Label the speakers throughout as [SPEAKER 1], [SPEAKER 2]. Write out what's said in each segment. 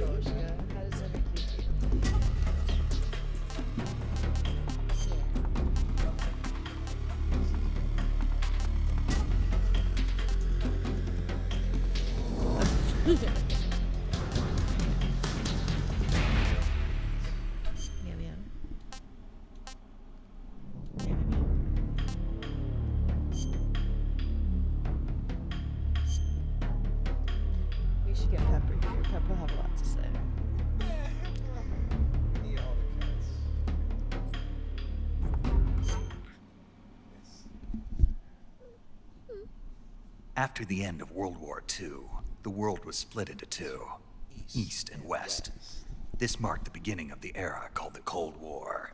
[SPEAKER 1] gosh, yeah. How does that make you feel? Yeah. Meow, meow. Meow, meow, meow. We should get Pepper here. Pepper will have a lot to say.
[SPEAKER 2] Eat all the cats. Yes.
[SPEAKER 3] After the end of World War II, the world was split into two, East and West. This marked the beginning of the era called the Cold War.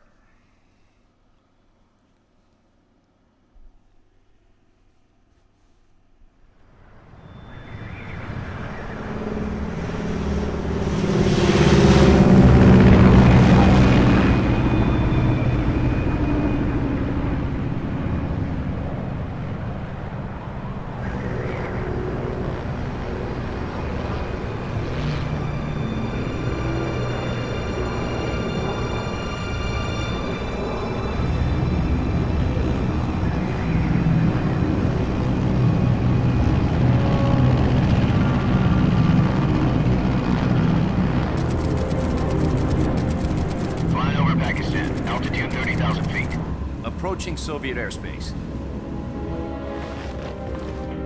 [SPEAKER 4] Approaching Soviet airspace.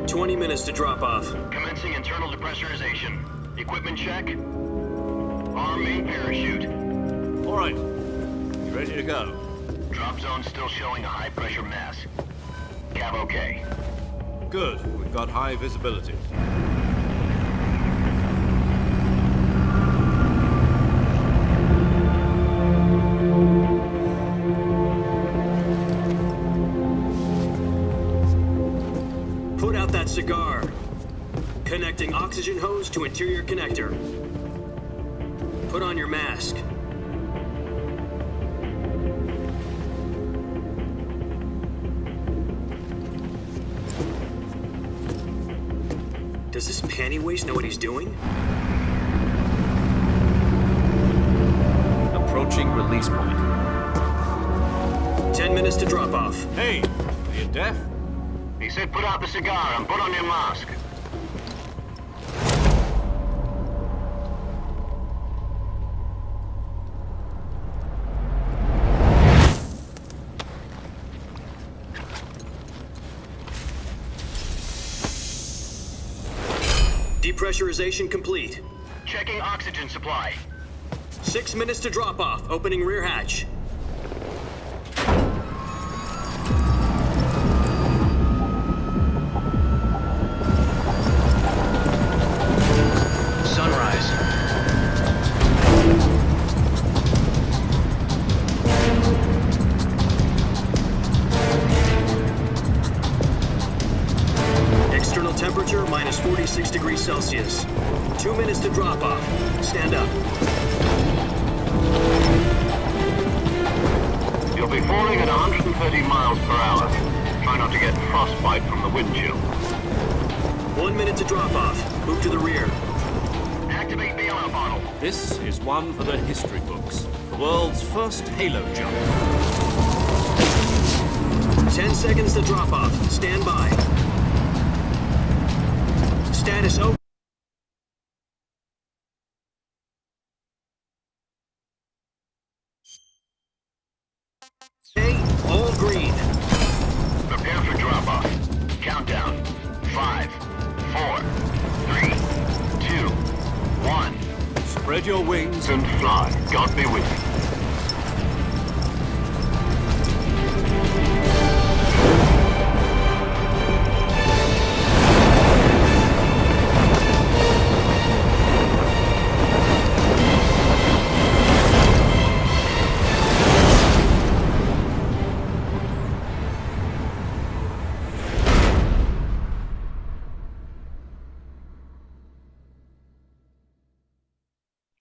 [SPEAKER 5] 20 minutes to drop off.
[SPEAKER 6] Commencing internal depressurization. Equipment check. Arm main parachute.
[SPEAKER 4] All right. You ready to go?
[SPEAKER 6] Drop zone still showing a high pressure mass. Cav okay.
[SPEAKER 4] Good. We've got high visibility.
[SPEAKER 5] Put out that cigar. Connecting oxygen hose to interior connector. Put on your mask. Does this panty waste know what he's doing?
[SPEAKER 4] Approaching release point.
[SPEAKER 5] 10 minutes to drop off.
[SPEAKER 4] Hey, are you deaf?
[SPEAKER 6] He said put out the cigar and put on your mask.
[SPEAKER 5] Depressurization complete.
[SPEAKER 6] Checking oxygen supply.
[SPEAKER 5] 6 minutes to drop off. Opening rear hatch.
[SPEAKER 6] Sunrise.
[SPEAKER 5] External temperature minus 46 degrees Celsius. 2 minutes to drop off. Stand up.
[SPEAKER 6] You'll be falling at 130 miles per hour. Try not to get frostbite from the wind chill.
[SPEAKER 5] 1 minute to drop off. Move to the rear.
[SPEAKER 6] Activate bailout bottle.
[SPEAKER 4] This is one for the history books. The world's first halo jump.
[SPEAKER 5] 10 seconds to drop off. Stand by. Status open. Okay, all green.
[SPEAKER 6] Prepare for drop-off. Countdown. 5, 4, 3, 2, 1.
[SPEAKER 4] Spread your wings
[SPEAKER 6] And fly. God be with you.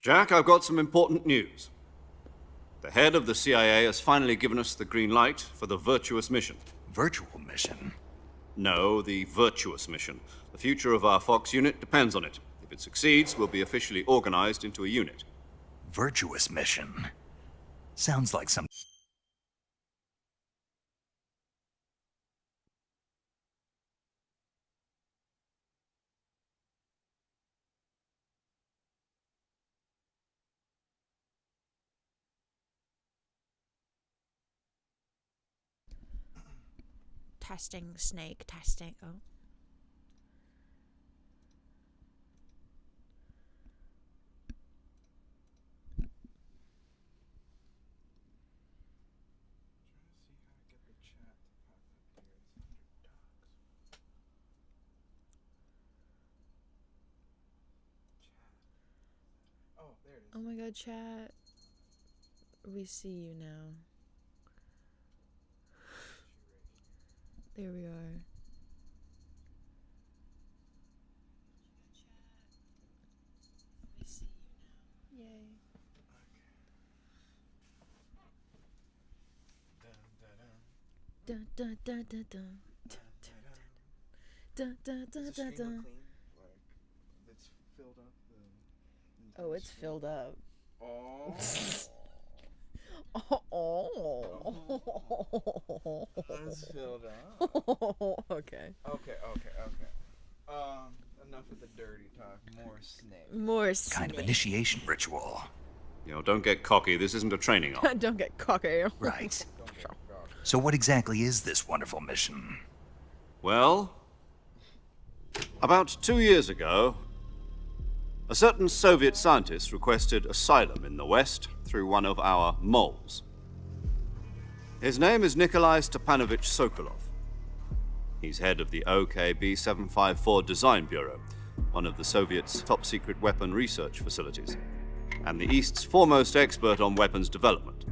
[SPEAKER 4] Jack, I've got some important news. The head of the CIA has finally given us the green light for the virtuous mission.
[SPEAKER 3] Virtual mission?
[SPEAKER 4] No, the virtuous mission. The future of our Fox unit depends on it. If it succeeds, we'll be officially organized into a unit.
[SPEAKER 3] Virtuous mission. Sounds like some...
[SPEAKER 1] Testing snake, testing. Oh.
[SPEAKER 2] Oh, there it is.
[SPEAKER 1] Oh my god, chat. We see you now. There we are. We see you now. Yay.
[SPEAKER 2] Dun,
[SPEAKER 1] Dun
[SPEAKER 2] dun, dun.
[SPEAKER 1] dun dun dun dun. Dun dun dun
[SPEAKER 2] Is
[SPEAKER 1] dun
[SPEAKER 2] the stream
[SPEAKER 1] dun.
[SPEAKER 2] look clean? Like, it's filled up the...
[SPEAKER 1] Oh, it's filled up.
[SPEAKER 2] Oh.
[SPEAKER 1] Oh.
[SPEAKER 2] It's filled up.
[SPEAKER 1] Okay.
[SPEAKER 2] Okay. Enough of the dirty talk. More snake.
[SPEAKER 1] More
[SPEAKER 3] kind of
[SPEAKER 1] snake.
[SPEAKER 3] initiation ritual.
[SPEAKER 4] You know, don't get cocky. This isn't a training arm.
[SPEAKER 1] Don't get cocky.
[SPEAKER 3] Right.
[SPEAKER 2] Don't get cocky.
[SPEAKER 3] So what exactly is this wonderful mission?
[SPEAKER 4] Well, about 2 years ago, a certain Soviet scientist requested asylum in the West through one of our moles. His name is Nikolai Stepanovich Sokolov. He's head of the OKB 754 Design Bureau, one of the Soviets' top-secret weapon research facilities, and the East's foremost expert on weapons development.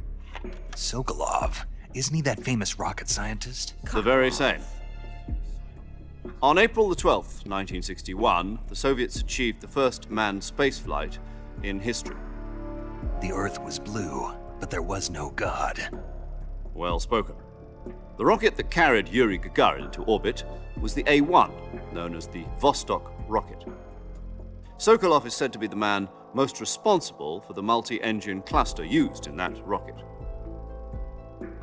[SPEAKER 3] Sokolov. Isn't he that famous rocket scientist?
[SPEAKER 4] The very same. On April the 12th, 1961, the Soviets achieved the first manned spaceflight in history.
[SPEAKER 3] The Earth was blue, but there was no God.
[SPEAKER 4] Well spoken. The rocket that carried Yuri Gagarin to orbit was the A-1, known as the Vostok rocket. Sokolov is said to be the man most responsible for the multi-engine cluster used in that rocket.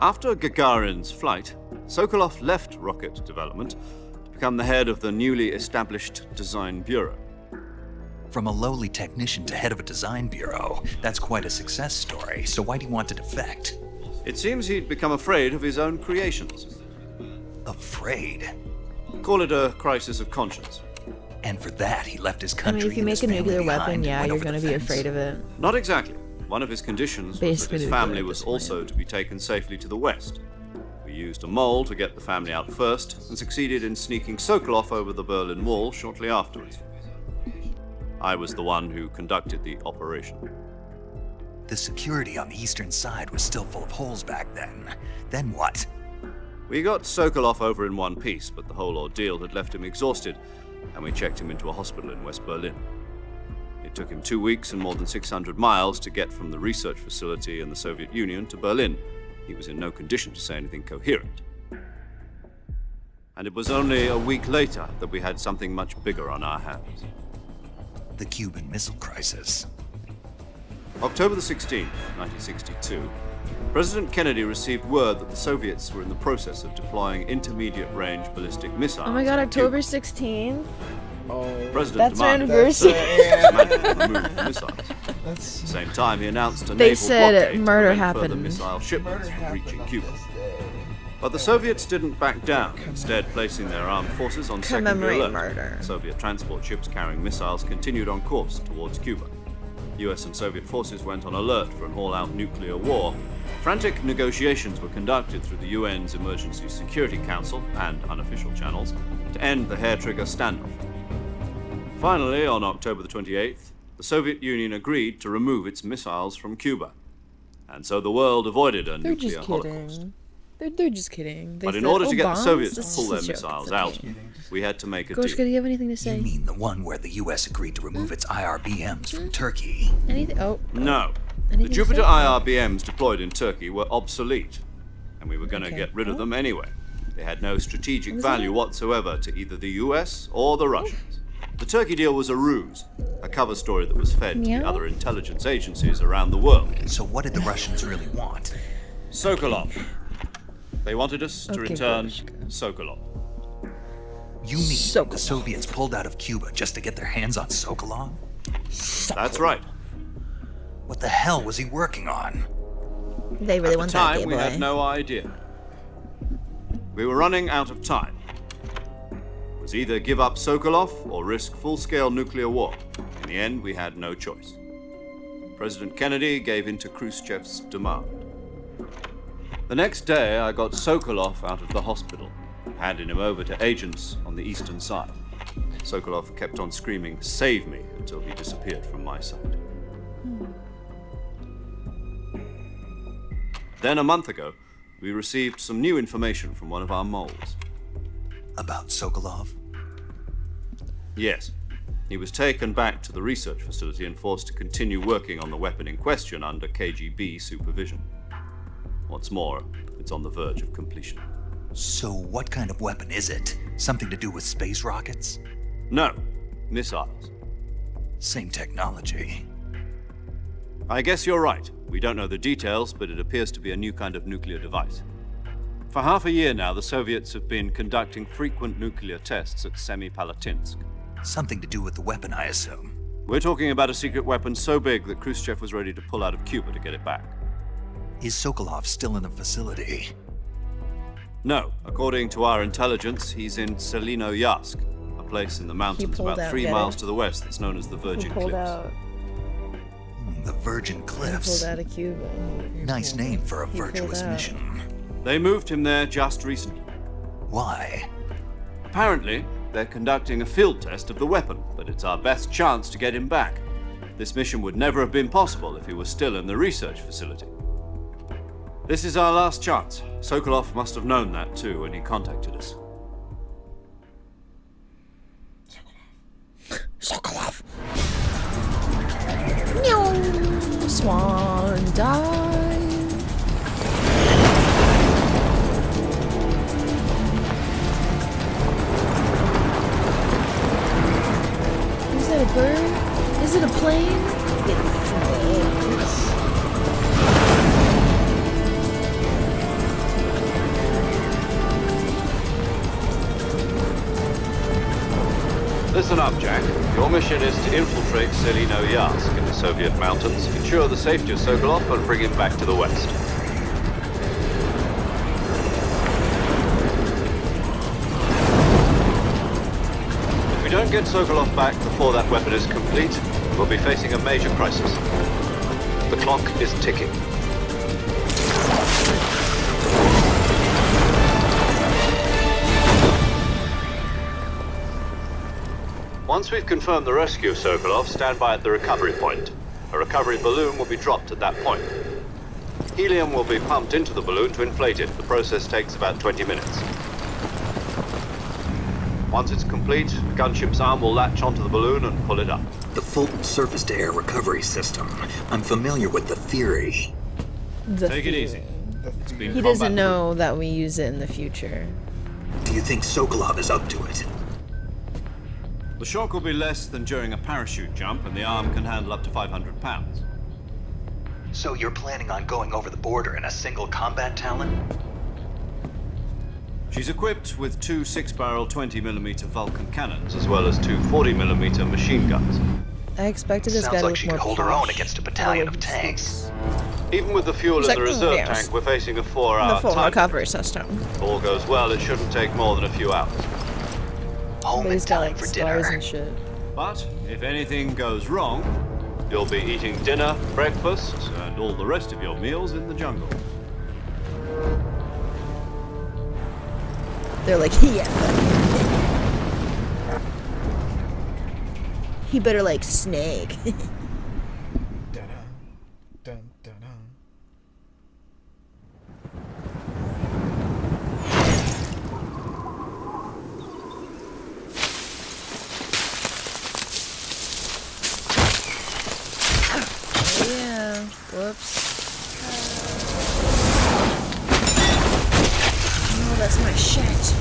[SPEAKER 4] After Gagarin's flight, Sokolov left rocket development to become the head of the newly established Design Bureau.
[SPEAKER 3] From a lowly technician to head of a design bureau, that's quite a success story, so why do you want to defect?
[SPEAKER 4] It seems he'd become afraid of his own creations.
[SPEAKER 3] Afraid.
[SPEAKER 4] Call it a crisis of conscience.
[SPEAKER 3] And for that, he left his
[SPEAKER 1] I
[SPEAKER 3] country
[SPEAKER 1] mean, if you
[SPEAKER 3] and
[SPEAKER 1] make
[SPEAKER 3] his
[SPEAKER 1] a
[SPEAKER 3] family
[SPEAKER 1] nuclear
[SPEAKER 3] behind
[SPEAKER 1] weapon,
[SPEAKER 3] and
[SPEAKER 1] yeah,
[SPEAKER 3] went
[SPEAKER 1] you're
[SPEAKER 3] over
[SPEAKER 1] gonna
[SPEAKER 3] the
[SPEAKER 1] be
[SPEAKER 3] fence.
[SPEAKER 1] afraid of it.
[SPEAKER 4] Not exactly. One of his conditions was that
[SPEAKER 1] Basically
[SPEAKER 4] his
[SPEAKER 1] nuclear
[SPEAKER 4] family
[SPEAKER 1] at
[SPEAKER 4] was
[SPEAKER 1] this point.
[SPEAKER 4] also to be taken safely to the West. We used a mole to get the family out first and succeeded in sneaking Sokolov over the Berlin Wall shortly afterwards. I was the one who conducted the operation.
[SPEAKER 3] The security on the eastern side was still full of holes back then. Then what?
[SPEAKER 4] We got Sokolov over in one piece, but the whole ordeal had left him exhausted, and we checked him into a hospital in West Berlin. It took him 2 weeks and more than 600 miles to get from the research facility in the Soviet Union to Berlin. He was in no condition to say anything coherent. And it was only a week later that we had something much bigger on our hands.
[SPEAKER 3] The Cuban Missile Crisis.
[SPEAKER 4] October the 16th, 1962, President Kennedy received word that the Soviets were in the process of deploying intermediate-range ballistic missiles.
[SPEAKER 1] Oh my god,
[SPEAKER 4] in
[SPEAKER 1] October
[SPEAKER 4] Cuba.
[SPEAKER 1] 16th?
[SPEAKER 2] Oh.
[SPEAKER 4] The President
[SPEAKER 1] That's our
[SPEAKER 4] demanded
[SPEAKER 1] anniversary.
[SPEAKER 4] that Soviets remove the missiles. At
[SPEAKER 2] That's
[SPEAKER 4] the same time, he announced a
[SPEAKER 1] They
[SPEAKER 4] naval
[SPEAKER 1] said
[SPEAKER 4] blockade to
[SPEAKER 1] murder
[SPEAKER 4] prevent further
[SPEAKER 1] happened.
[SPEAKER 4] missile shipments
[SPEAKER 2] murder
[SPEAKER 4] from
[SPEAKER 2] happened
[SPEAKER 4] reaching
[SPEAKER 2] on
[SPEAKER 4] Cuba.
[SPEAKER 2] this day.
[SPEAKER 4] But the Soviets didn't back down, instead placing their armed forces on secondary
[SPEAKER 1] Commemorate
[SPEAKER 4] alert.
[SPEAKER 1] murder.
[SPEAKER 4] Soviet transport ships carrying missiles continued on course towards Cuba. US and Soviet forces went on alert for an all-out nuclear war. Frantic negotiations were conducted through the UN's Emergency Security Council and unofficial channels to end the hair-trigger standoff. Finally, on October the 28th, the Soviet Union agreed to remove its missiles from Cuba. And so the world avoided a
[SPEAKER 1] They're
[SPEAKER 4] nuclear
[SPEAKER 1] just
[SPEAKER 4] holocaust.
[SPEAKER 1] kidding. They're just kidding. They
[SPEAKER 4] But in
[SPEAKER 1] said,
[SPEAKER 4] order
[SPEAKER 1] "Oh,
[SPEAKER 4] to get the
[SPEAKER 1] bombs?
[SPEAKER 4] Soviets to
[SPEAKER 1] This
[SPEAKER 4] pull
[SPEAKER 1] is
[SPEAKER 4] their
[SPEAKER 1] a joke.
[SPEAKER 4] missiles
[SPEAKER 1] It's
[SPEAKER 4] out,
[SPEAKER 1] okay."
[SPEAKER 4] we had to make a
[SPEAKER 1] Gorshka,
[SPEAKER 4] deal.
[SPEAKER 1] do you have anything to say?
[SPEAKER 3] You mean the one where the US agreed to remove its IRBMs from Turkey?
[SPEAKER 1] Anything? Oh.
[SPEAKER 4] No. The
[SPEAKER 1] Anything to
[SPEAKER 4] Jupiter
[SPEAKER 1] say?
[SPEAKER 4] IRBMs deployed in Turkey were obsolete, and we were going to
[SPEAKER 1] Okay.
[SPEAKER 4] get rid of
[SPEAKER 1] Oh.
[SPEAKER 4] them anyway. They had no strategic
[SPEAKER 1] Was
[SPEAKER 4] value
[SPEAKER 1] it?
[SPEAKER 4] whatsoever to either the US or the Russians. The Turkey deal was a ruse. a cover story that was fed to
[SPEAKER 1] Meow.
[SPEAKER 4] the other intelligence agencies around the world.
[SPEAKER 3] So what did the Russians really want?
[SPEAKER 4] Sokolov. They wanted us to
[SPEAKER 1] Okay,
[SPEAKER 4] return
[SPEAKER 1] Gorshka.
[SPEAKER 4] Sokolov.
[SPEAKER 3] You mean
[SPEAKER 1] Sokolov.
[SPEAKER 3] the Soviets pulled out of Cuba just to get their hands on Sokolov?
[SPEAKER 4] That's right.
[SPEAKER 3] What the hell was he working on?
[SPEAKER 1] They really
[SPEAKER 4] At
[SPEAKER 1] want
[SPEAKER 4] the
[SPEAKER 1] that
[SPEAKER 4] time,
[SPEAKER 1] gay
[SPEAKER 4] we
[SPEAKER 1] boy.
[SPEAKER 4] had no idea. We were running out of time. It was either give up Sokolov or risk full-scale nuclear war. In the end, we had no choice. President Kennedy gave in to Khrushchev's demand. The next day, I got Sokolov out of the hospital, handing him over to agents on the eastern side. Sokolov kept on screaming, "Save me," until he disappeared from my sight. Then a month ago, we received some new information from one of our moles.
[SPEAKER 3] About Sokolov?
[SPEAKER 4] Yes. He was taken back to the research facility and forced to continue working on the weapon in question under KGB supervision. What's more, it's on the verge of completion.
[SPEAKER 3] So what kind of weapon is it? Something to do with space rockets?
[SPEAKER 4] No, missiles.
[SPEAKER 3] Same technology.
[SPEAKER 4] I guess you're right. We don't know the details, but it appears to be a new kind of nuclear device. For half a year now, the Soviets have been conducting frequent nuclear tests at Semipalatinsk.
[SPEAKER 3] Something to do with the weapon, I assume.
[SPEAKER 4] We're talking about a secret weapon so big that Khrushchev was ready to pull out of Cuba to get it back.
[SPEAKER 3] Is Sokolov still in the facility?
[SPEAKER 4] No, according to our intelligence, he's in Selino-Yarsk, a place in the mountains
[SPEAKER 1] pulled
[SPEAKER 4] about
[SPEAKER 1] out,
[SPEAKER 4] 3
[SPEAKER 1] get
[SPEAKER 4] miles
[SPEAKER 1] it?
[SPEAKER 4] to the west that's known as the
[SPEAKER 1] He
[SPEAKER 4] Virgin
[SPEAKER 1] pulled
[SPEAKER 4] Cliffs.
[SPEAKER 1] out.
[SPEAKER 3] The Virgin
[SPEAKER 1] He
[SPEAKER 3] Cliffs.
[SPEAKER 1] pulled out of Cuba.
[SPEAKER 3] Nice name for a
[SPEAKER 1] He pulled
[SPEAKER 3] virtuous
[SPEAKER 1] out.
[SPEAKER 3] mission.
[SPEAKER 4] They moved him there just recently.
[SPEAKER 3] Why?
[SPEAKER 4] Apparently, they're conducting a field test of the weapon, but it's our best chance to get him back. This mission would never have been possible if he was still in the research facility. This is our last chance. Sokolov must have known that too when he contacted us.
[SPEAKER 1] Sokolov. No. Swan dive. Is that a bird? Is it a plane? It's snakes.
[SPEAKER 4] Listen up, Jack. Your mission is to infiltrate Selino-Yarsk in the Soviet mountains, ensure the safety of Sokolov, and bring him back to the west. If we don't get Sokolov back before that weapon is complete, we'll be facing a major crisis. The clock is ticking. Once we've confirmed the rescue of Sokolov, stand by at the recovery point. A recovery balloon will be dropped at that point. Helium will be pumped into the balloon to inflate it. The process takes about 20 minutes. Once it's complete, a gunship's arm will latch onto the balloon and pull it up.
[SPEAKER 7] The Fulton surface-to-air recovery system. I'm familiar with the theory.
[SPEAKER 4] Take it easy. It's been
[SPEAKER 1] He doesn't
[SPEAKER 4] combat-
[SPEAKER 1] know that we use it in the future.
[SPEAKER 7] Do you think Sokolov is up to it?
[SPEAKER 4] The shock will be less than during a parachute jump, and the arm can handle up to 500 pounds.
[SPEAKER 3] So you're planning on going over the border in a single combat Talon?
[SPEAKER 4] She's equipped with 2 6-barrel 20mm Vulcan cannons, as well as 2 40mm machine guns.
[SPEAKER 1] I expected this
[SPEAKER 3] Sounds
[SPEAKER 1] guy to
[SPEAKER 3] like
[SPEAKER 1] look
[SPEAKER 3] she
[SPEAKER 1] more
[SPEAKER 3] could hold her own
[SPEAKER 1] posh
[SPEAKER 3] against a
[SPEAKER 1] the
[SPEAKER 3] battalion
[SPEAKER 1] way
[SPEAKER 3] of
[SPEAKER 1] he
[SPEAKER 3] tanks.
[SPEAKER 1] speaks.
[SPEAKER 4] Even with the fuel
[SPEAKER 1] He's
[SPEAKER 4] in the
[SPEAKER 1] like,
[SPEAKER 4] reserve
[SPEAKER 1] yes.
[SPEAKER 4] tank, we're facing a
[SPEAKER 1] The
[SPEAKER 4] 4-hour
[SPEAKER 1] full
[SPEAKER 4] time.
[SPEAKER 1] recovery system.
[SPEAKER 4] If all goes well, it shouldn't take more than a few hours.
[SPEAKER 3] Home
[SPEAKER 1] But
[SPEAKER 3] in
[SPEAKER 1] he's got
[SPEAKER 3] time
[SPEAKER 1] like
[SPEAKER 3] for
[SPEAKER 1] scars
[SPEAKER 3] dinner.
[SPEAKER 1] and shit.
[SPEAKER 4] But if anything goes wrong, you'll be eating dinner, breakfast, and all the rest of your meals in the jungle.
[SPEAKER 1] They're like, yeah. He better like Snake.
[SPEAKER 2] Dun dun dun dun.
[SPEAKER 1] Yeah. Whoops. No, that's my shit.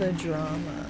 [SPEAKER 1] the drama.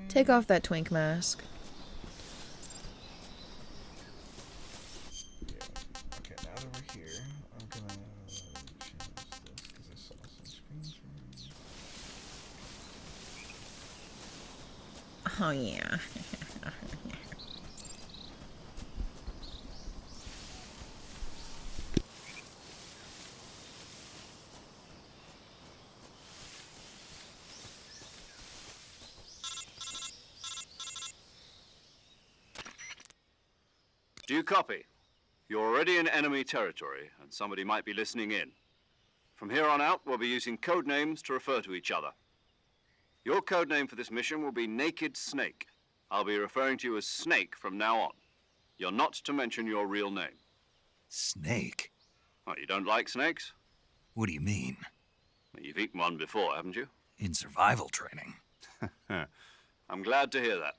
[SPEAKER 1] Take off that twink mask.
[SPEAKER 2] Yeah. Okay, now that we're here, I'm gonna change this because I saw some screens from.
[SPEAKER 1] Oh yeah.
[SPEAKER 4] Do you copy? You're already in enemy territory, and somebody might be listening in. From here on out, we'll be using code names to refer to each other. Your code name for this mission will be Naked Snake. I'll be referring to you as Snake from now on. You're not to mention your real name.
[SPEAKER 3] Snake?
[SPEAKER 4] What, you don't like snakes?
[SPEAKER 3] What do you mean?
[SPEAKER 4] Well, you've eaten one before, haven't you?
[SPEAKER 3] In survival training?
[SPEAKER 4] I'm glad to hear that.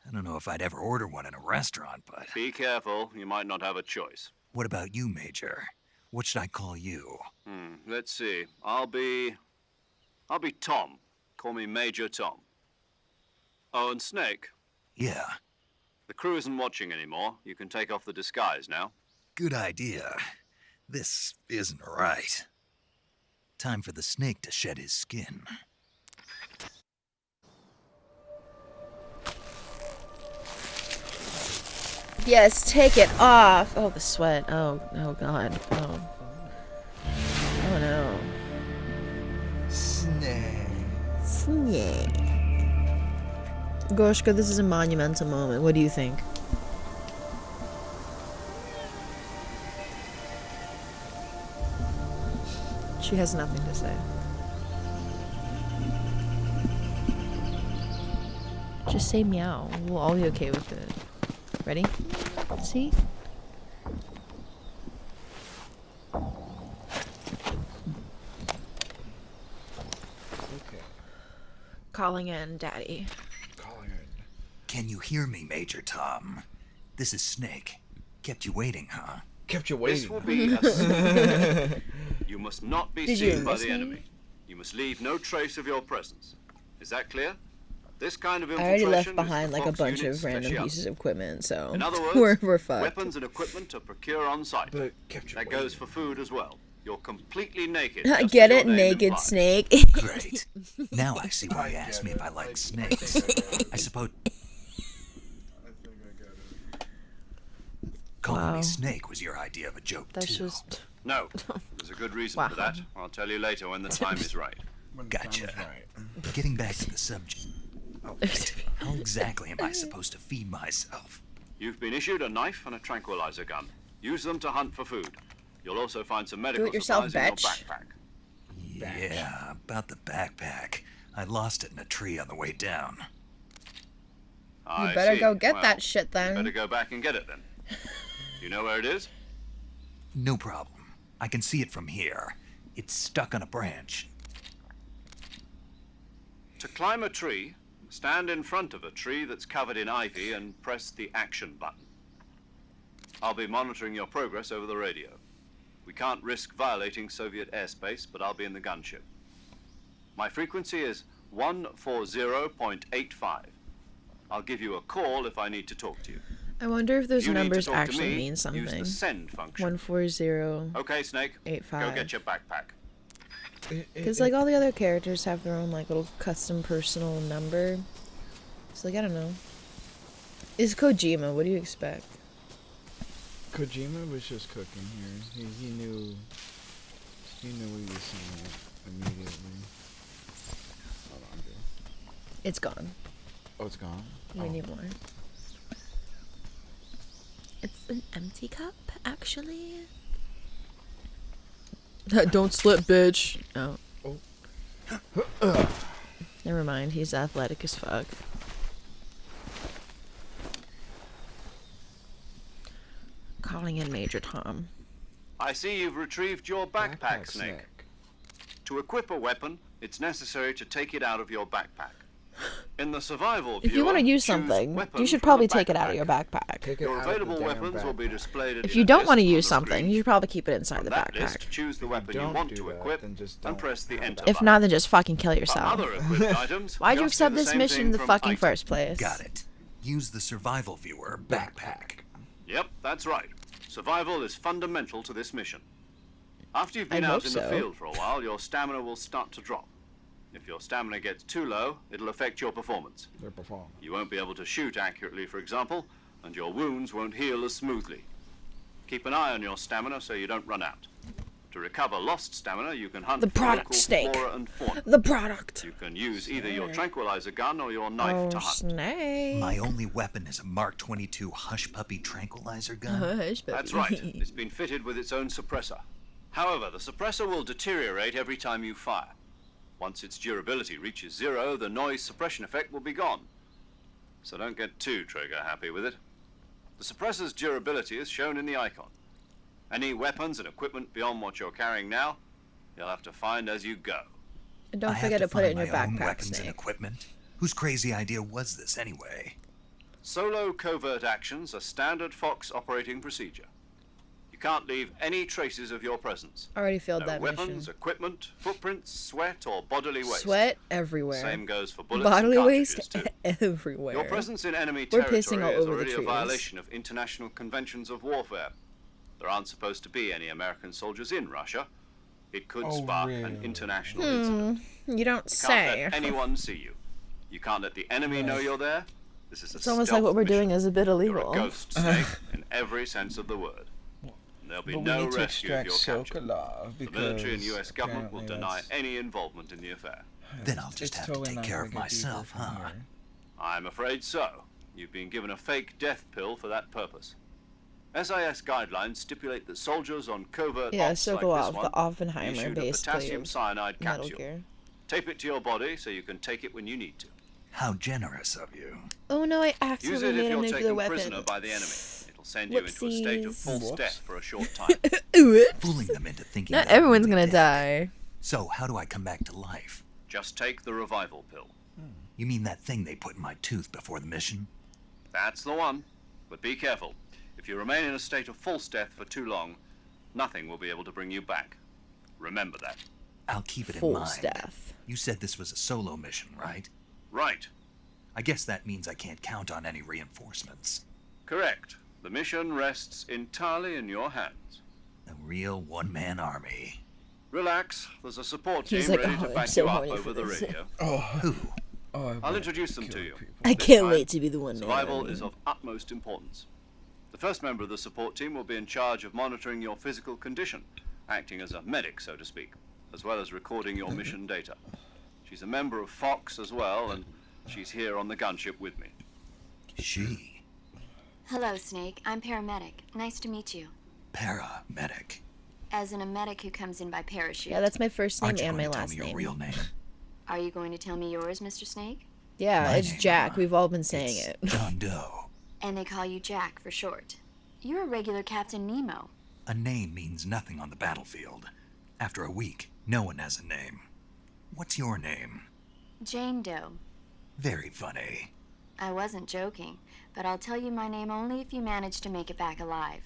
[SPEAKER 3] I don't know if I'd ever order one in a restaurant, but...
[SPEAKER 4] Be careful, you might not have a choice.
[SPEAKER 3] What about you, Major? What should I call you?
[SPEAKER 4] Let's see. I'll be Tom. Call me Major Tom. Oh, and Snake.
[SPEAKER 3] Yeah,
[SPEAKER 4] The crew isn't watching anymore. You can take off the disguise now.
[SPEAKER 3] good idea. This isn't right. Time for the snake to shed his skin.
[SPEAKER 1] Yes, take it off. Oh, the sweat. Oh God. Oh. Oh no.
[SPEAKER 2] Snake.
[SPEAKER 1] Snake. Goshka, this is a monumental moment. What do you think? She has nothing to say. Just say meow. We'll all be okay with it. Ready? See?
[SPEAKER 2] Okay.
[SPEAKER 1] Calling in, Daddy.
[SPEAKER 2] Calling in.
[SPEAKER 3] Can you hear me, Major Tom? This is Snake. Kept you waiting, huh?
[SPEAKER 2] Kept you
[SPEAKER 4] This
[SPEAKER 2] waiting.
[SPEAKER 4] will be a... You must not be
[SPEAKER 1] Did you
[SPEAKER 4] seen by
[SPEAKER 1] miss
[SPEAKER 4] the
[SPEAKER 1] me?
[SPEAKER 4] enemy. You must leave no trace of your presence. Is that clear? This kind of
[SPEAKER 1] I
[SPEAKER 4] infiltration
[SPEAKER 1] already left
[SPEAKER 4] is
[SPEAKER 1] behind
[SPEAKER 4] the
[SPEAKER 1] like a
[SPEAKER 4] Fox
[SPEAKER 1] bunch
[SPEAKER 4] unit's
[SPEAKER 1] of random
[SPEAKER 4] specialty.
[SPEAKER 1] pieces of equipment, so
[SPEAKER 4] In other words,
[SPEAKER 1] we're fucked.
[SPEAKER 4] weapons and equipment to procure on site.
[SPEAKER 2] But kept you
[SPEAKER 4] That
[SPEAKER 2] waiting.
[SPEAKER 4] goes for food as well. You're completely naked.
[SPEAKER 1] I
[SPEAKER 4] just
[SPEAKER 1] get
[SPEAKER 4] as
[SPEAKER 1] it,
[SPEAKER 4] your name
[SPEAKER 1] naked
[SPEAKER 4] implies.
[SPEAKER 1] snake.
[SPEAKER 3] Great. Now I see why you asked me if I like snakes. I suppose
[SPEAKER 2] I think I got it.
[SPEAKER 3] calling
[SPEAKER 1] Wow.
[SPEAKER 3] me Snake was your idea of a joke,
[SPEAKER 1] That's
[SPEAKER 3] too.
[SPEAKER 1] just
[SPEAKER 4] No, there's a good reason
[SPEAKER 1] Wow.
[SPEAKER 4] for that. I'll tell you later when the time is right.
[SPEAKER 2] When the time
[SPEAKER 3] Gotcha.
[SPEAKER 2] is right.
[SPEAKER 3] Getting back to the subject. Oh, wait. How exactly am I supposed to feed myself?
[SPEAKER 4] You've been issued a knife and a tranquilizer gun. Use them to hunt for food. You'll also find some medical
[SPEAKER 1] yourself,
[SPEAKER 4] supplies in your
[SPEAKER 1] bitch.
[SPEAKER 4] backpack.
[SPEAKER 3] Yeah, about the backpack. I lost it in a tree on the way down.
[SPEAKER 4] I
[SPEAKER 1] better
[SPEAKER 4] see.
[SPEAKER 1] go get
[SPEAKER 4] Well,
[SPEAKER 1] that shit
[SPEAKER 4] You
[SPEAKER 1] then.
[SPEAKER 4] better go back and get it then. You know where it is?
[SPEAKER 3] No problem. I can see it from here. It's stuck on a branch.
[SPEAKER 4] To climb a tree, stand in front of a tree that's covered in ivy and press the action button. I'll be monitoring your progress over the radio. We can't risk violating Soviet airspace, but I'll be in the gunship. My frequency is 140.85. I'll give you a call if I need to talk to you.
[SPEAKER 1] I wonder if those
[SPEAKER 4] If you need to
[SPEAKER 1] numbers
[SPEAKER 4] talk to
[SPEAKER 1] actually
[SPEAKER 4] me,
[SPEAKER 1] mean
[SPEAKER 4] Use
[SPEAKER 1] something.
[SPEAKER 4] the send function.
[SPEAKER 1] 140.
[SPEAKER 4] Okay, Snake.
[SPEAKER 1] 85.
[SPEAKER 4] Go get your backpack.
[SPEAKER 1] Because like all the other characters have their own like little custom personal number. So like I don't know. It's Kojima. What do you expect?
[SPEAKER 2] Kojima was just cooking here. He knew we were seeing it immediately. Hold on, dude.
[SPEAKER 1] It's gone.
[SPEAKER 2] Oh, it's gone.
[SPEAKER 1] We need more. It's an empty cup, actually. Don't slip, bitch. Oh. Never mind, he's athletic as fuck. Calling in Major Tom.
[SPEAKER 4] I see you've retrieved your backpack, Snake. To equip a weapon, it's necessary to take it out of your backpack. In the survival
[SPEAKER 1] If you want to
[SPEAKER 4] viewer,
[SPEAKER 1] use
[SPEAKER 4] choose
[SPEAKER 1] something,
[SPEAKER 4] weapon
[SPEAKER 1] you should
[SPEAKER 4] from
[SPEAKER 1] probably
[SPEAKER 4] the
[SPEAKER 1] take it out of
[SPEAKER 4] backpack.
[SPEAKER 1] your backpack.
[SPEAKER 2] Take it
[SPEAKER 4] Your
[SPEAKER 2] out of the
[SPEAKER 4] available
[SPEAKER 2] damn
[SPEAKER 4] weapons will be
[SPEAKER 2] backpack.
[SPEAKER 4] displayed at
[SPEAKER 1] If
[SPEAKER 4] the
[SPEAKER 1] you don't want to
[SPEAKER 4] list on
[SPEAKER 1] use
[SPEAKER 4] the
[SPEAKER 1] something,
[SPEAKER 4] screen.
[SPEAKER 1] you should probably keep it inside
[SPEAKER 4] From
[SPEAKER 1] the
[SPEAKER 4] that
[SPEAKER 1] backpack.
[SPEAKER 4] list, choose the weapon you
[SPEAKER 2] don't
[SPEAKER 4] want
[SPEAKER 2] do
[SPEAKER 4] to
[SPEAKER 2] that,
[SPEAKER 4] equip
[SPEAKER 2] then just
[SPEAKER 4] and
[SPEAKER 2] don't
[SPEAKER 4] press the
[SPEAKER 2] have
[SPEAKER 4] enter
[SPEAKER 2] that.
[SPEAKER 1] If
[SPEAKER 4] button.
[SPEAKER 1] not, then just fucking kill
[SPEAKER 4] For
[SPEAKER 1] yourself.
[SPEAKER 4] other equipped items,
[SPEAKER 1] Why'd you
[SPEAKER 4] just do
[SPEAKER 1] accept
[SPEAKER 4] the
[SPEAKER 1] this
[SPEAKER 4] same
[SPEAKER 1] mission in
[SPEAKER 4] thing
[SPEAKER 1] the
[SPEAKER 4] from
[SPEAKER 1] fucking
[SPEAKER 4] item.
[SPEAKER 1] first place?
[SPEAKER 3] Got it. Use the survival viewer backpack.
[SPEAKER 4] Yep, that's right. Survival is fundamental to this mission. After you've been
[SPEAKER 1] I
[SPEAKER 4] out
[SPEAKER 1] hope
[SPEAKER 4] in
[SPEAKER 1] so.
[SPEAKER 4] the field for a while, your stamina will start to drop. If your stamina gets too low, it'll affect your performance.
[SPEAKER 2] Their performance.
[SPEAKER 4] You won't be able to shoot accurately, for example, and your wounds won't heal as smoothly. Keep an eye on your stamina so you don't run out. To recover lost stamina, you can hunt
[SPEAKER 1] The
[SPEAKER 4] for
[SPEAKER 1] product
[SPEAKER 4] local
[SPEAKER 1] Snake.
[SPEAKER 4] flora and fauna.
[SPEAKER 1] The product.
[SPEAKER 4] You can use either your tranquilizer gun or your knife
[SPEAKER 1] Oh,
[SPEAKER 4] to hunt.
[SPEAKER 1] Snake.
[SPEAKER 3] My only weapon is a Mark 22 Hush Puppy tranquilizer gun.
[SPEAKER 1] Hush,
[SPEAKER 4] That's
[SPEAKER 1] puppy.
[SPEAKER 4] right. It's been fitted with its own suppressor. However, the suppressor will deteriorate every time you fire. Once its durability reaches 0, the noise suppression effect will be gone. So don't get too trigger happy with it. The suppressor's durability is shown in the icon. Any weapons and equipment beyond what you're carrying now, you'll have to find as you go.
[SPEAKER 1] And don't
[SPEAKER 3] I have
[SPEAKER 1] forget to put
[SPEAKER 3] find
[SPEAKER 1] it in your
[SPEAKER 3] my own
[SPEAKER 1] backpack,
[SPEAKER 3] weapons and
[SPEAKER 1] Snake.
[SPEAKER 3] equipment. Whose crazy idea was this anyway?
[SPEAKER 4] Solo covert actions are standard Fox operating procedure. You can't leave any traces of your presence.
[SPEAKER 1] Already failed
[SPEAKER 4] No
[SPEAKER 1] that
[SPEAKER 4] weapons,
[SPEAKER 1] mission.
[SPEAKER 4] equipment, footprints, sweat, or bodily waste.
[SPEAKER 1] Sweat everywhere.
[SPEAKER 4] Same goes for bullets
[SPEAKER 1] Bodily
[SPEAKER 4] and
[SPEAKER 1] waste
[SPEAKER 4] cartridges, too.
[SPEAKER 1] everywhere.
[SPEAKER 4] Your presence in enemy
[SPEAKER 1] We're
[SPEAKER 4] territory
[SPEAKER 1] pissing all
[SPEAKER 4] is
[SPEAKER 1] over the
[SPEAKER 4] already a
[SPEAKER 1] trees.
[SPEAKER 4] violation of international conventions of warfare. There aren't supposed to be any American soldiers in Russia. It could
[SPEAKER 2] Oh,
[SPEAKER 4] spark an
[SPEAKER 2] really?
[SPEAKER 4] international incident.
[SPEAKER 1] You don't
[SPEAKER 4] You
[SPEAKER 1] say.
[SPEAKER 4] can't let anyone see you. You can't let the enemy know you're there. This is a
[SPEAKER 1] It's almost like what
[SPEAKER 4] stealth
[SPEAKER 1] we're
[SPEAKER 4] mission.
[SPEAKER 1] doing is a bit
[SPEAKER 4] You're
[SPEAKER 1] illegal.
[SPEAKER 4] a ghost snake in every sense of the word. And there'll be
[SPEAKER 2] But we
[SPEAKER 4] no
[SPEAKER 2] need to
[SPEAKER 4] rescue if
[SPEAKER 2] extract
[SPEAKER 4] you're
[SPEAKER 2] Silk
[SPEAKER 4] captured.
[SPEAKER 2] alive
[SPEAKER 4] The
[SPEAKER 2] because
[SPEAKER 4] military and U.S. government will
[SPEAKER 2] apparently
[SPEAKER 4] deny
[SPEAKER 2] that's-
[SPEAKER 4] any involvement in the affair.
[SPEAKER 3] Then I'll just
[SPEAKER 2] it's
[SPEAKER 3] have
[SPEAKER 2] totally
[SPEAKER 3] to take
[SPEAKER 2] not
[SPEAKER 3] care
[SPEAKER 2] gonna
[SPEAKER 3] of
[SPEAKER 2] get deeper
[SPEAKER 3] myself,
[SPEAKER 2] from
[SPEAKER 3] huh?
[SPEAKER 2] here.
[SPEAKER 4] I'm afraid so. You've been given a fake death pill for that purpose. SAS guidelines stipulate that soldiers on covert
[SPEAKER 1] Yeah,
[SPEAKER 4] ops
[SPEAKER 1] so
[SPEAKER 4] like
[SPEAKER 1] go
[SPEAKER 4] this
[SPEAKER 1] off
[SPEAKER 4] one
[SPEAKER 1] the
[SPEAKER 4] be
[SPEAKER 1] Oppenheimer
[SPEAKER 4] issued a
[SPEAKER 1] basically
[SPEAKER 4] potassium
[SPEAKER 1] of
[SPEAKER 4] cyanide
[SPEAKER 1] Metal
[SPEAKER 4] capsule.
[SPEAKER 1] Gear.
[SPEAKER 4] Tape it to your body so you can take it when you need to.
[SPEAKER 3] How generous of you.
[SPEAKER 1] Oh no, I
[SPEAKER 4] Use
[SPEAKER 1] accidentally
[SPEAKER 4] it if
[SPEAKER 1] made a
[SPEAKER 4] you're
[SPEAKER 1] nuclear
[SPEAKER 4] taken
[SPEAKER 1] weapon.
[SPEAKER 4] prisoner by the enemy. It'll send you into a state of
[SPEAKER 1] Whoopsies.
[SPEAKER 4] false
[SPEAKER 2] Whoops.
[SPEAKER 4] death for a short time.
[SPEAKER 1] Oops.
[SPEAKER 3] Fooling them into thinking
[SPEAKER 1] Not
[SPEAKER 3] that I'm
[SPEAKER 1] everyone's
[SPEAKER 3] really
[SPEAKER 1] gonna
[SPEAKER 3] dead.
[SPEAKER 1] die.
[SPEAKER 3] So, how do I come back to life?
[SPEAKER 4] Just take the revival pill.
[SPEAKER 3] You mean that thing they put in my tooth before the mission?
[SPEAKER 4] That's the one. But be careful. If you remain in a state of false death for too long, nothing will be able to bring you back. Remember that.
[SPEAKER 3] I'll keep it in
[SPEAKER 1] False
[SPEAKER 3] mind.
[SPEAKER 1] death.
[SPEAKER 3] You said this was a solo mission, right?
[SPEAKER 4] Right.
[SPEAKER 3] I guess that means I can't count on any reinforcements.
[SPEAKER 4] Correct. The mission rests entirely in your hands.
[SPEAKER 3] A real one-man army.
[SPEAKER 4] Relax. There's a support team
[SPEAKER 1] He's like,
[SPEAKER 4] ready
[SPEAKER 1] "Oh,
[SPEAKER 4] to
[SPEAKER 1] I'm
[SPEAKER 4] back
[SPEAKER 1] so
[SPEAKER 4] you up
[SPEAKER 1] horny
[SPEAKER 4] over
[SPEAKER 1] for
[SPEAKER 4] the
[SPEAKER 1] this."
[SPEAKER 4] radio.
[SPEAKER 3] Who?
[SPEAKER 2] Oh, I
[SPEAKER 4] I'll
[SPEAKER 2] bet
[SPEAKER 4] introduce them
[SPEAKER 2] kill
[SPEAKER 4] to you.
[SPEAKER 2] people.
[SPEAKER 1] I
[SPEAKER 4] This
[SPEAKER 1] can't
[SPEAKER 4] time,
[SPEAKER 1] wait to be the one.
[SPEAKER 4] Survival is of utmost importance. The first member of the support team will be in charge of monitoring your physical condition, acting as a medic, so to speak, as well as recording your mission data. She's a member of Fox as well, and she's here on the gunship with me.
[SPEAKER 3] She.
[SPEAKER 8] Hello, Snake. I'm paramedic. Nice to meet you.
[SPEAKER 3] Paramedic.
[SPEAKER 8] As in a medic who comes in by parachute.
[SPEAKER 1] Yeah, that's my first name
[SPEAKER 3] Aren't you
[SPEAKER 1] and my
[SPEAKER 3] going to tell
[SPEAKER 1] last
[SPEAKER 3] me your
[SPEAKER 1] name.
[SPEAKER 3] real name?
[SPEAKER 8] Are you going to tell me yours, Mr. Snake?
[SPEAKER 1] Yeah,
[SPEAKER 3] My
[SPEAKER 1] it's
[SPEAKER 3] name,
[SPEAKER 1] Jack. We've all been saying
[SPEAKER 3] It's
[SPEAKER 1] it.
[SPEAKER 3] John Doe.
[SPEAKER 8] And they call you Jack for short. You're a regular Captain Nemo.
[SPEAKER 3] A name means nothing on the battlefield. After a week, no one has a name. What's your name?
[SPEAKER 8] Jane Doe.
[SPEAKER 3] Very funny.
[SPEAKER 8] I wasn't joking, but I'll tell you my name only if you manage to make it back alive.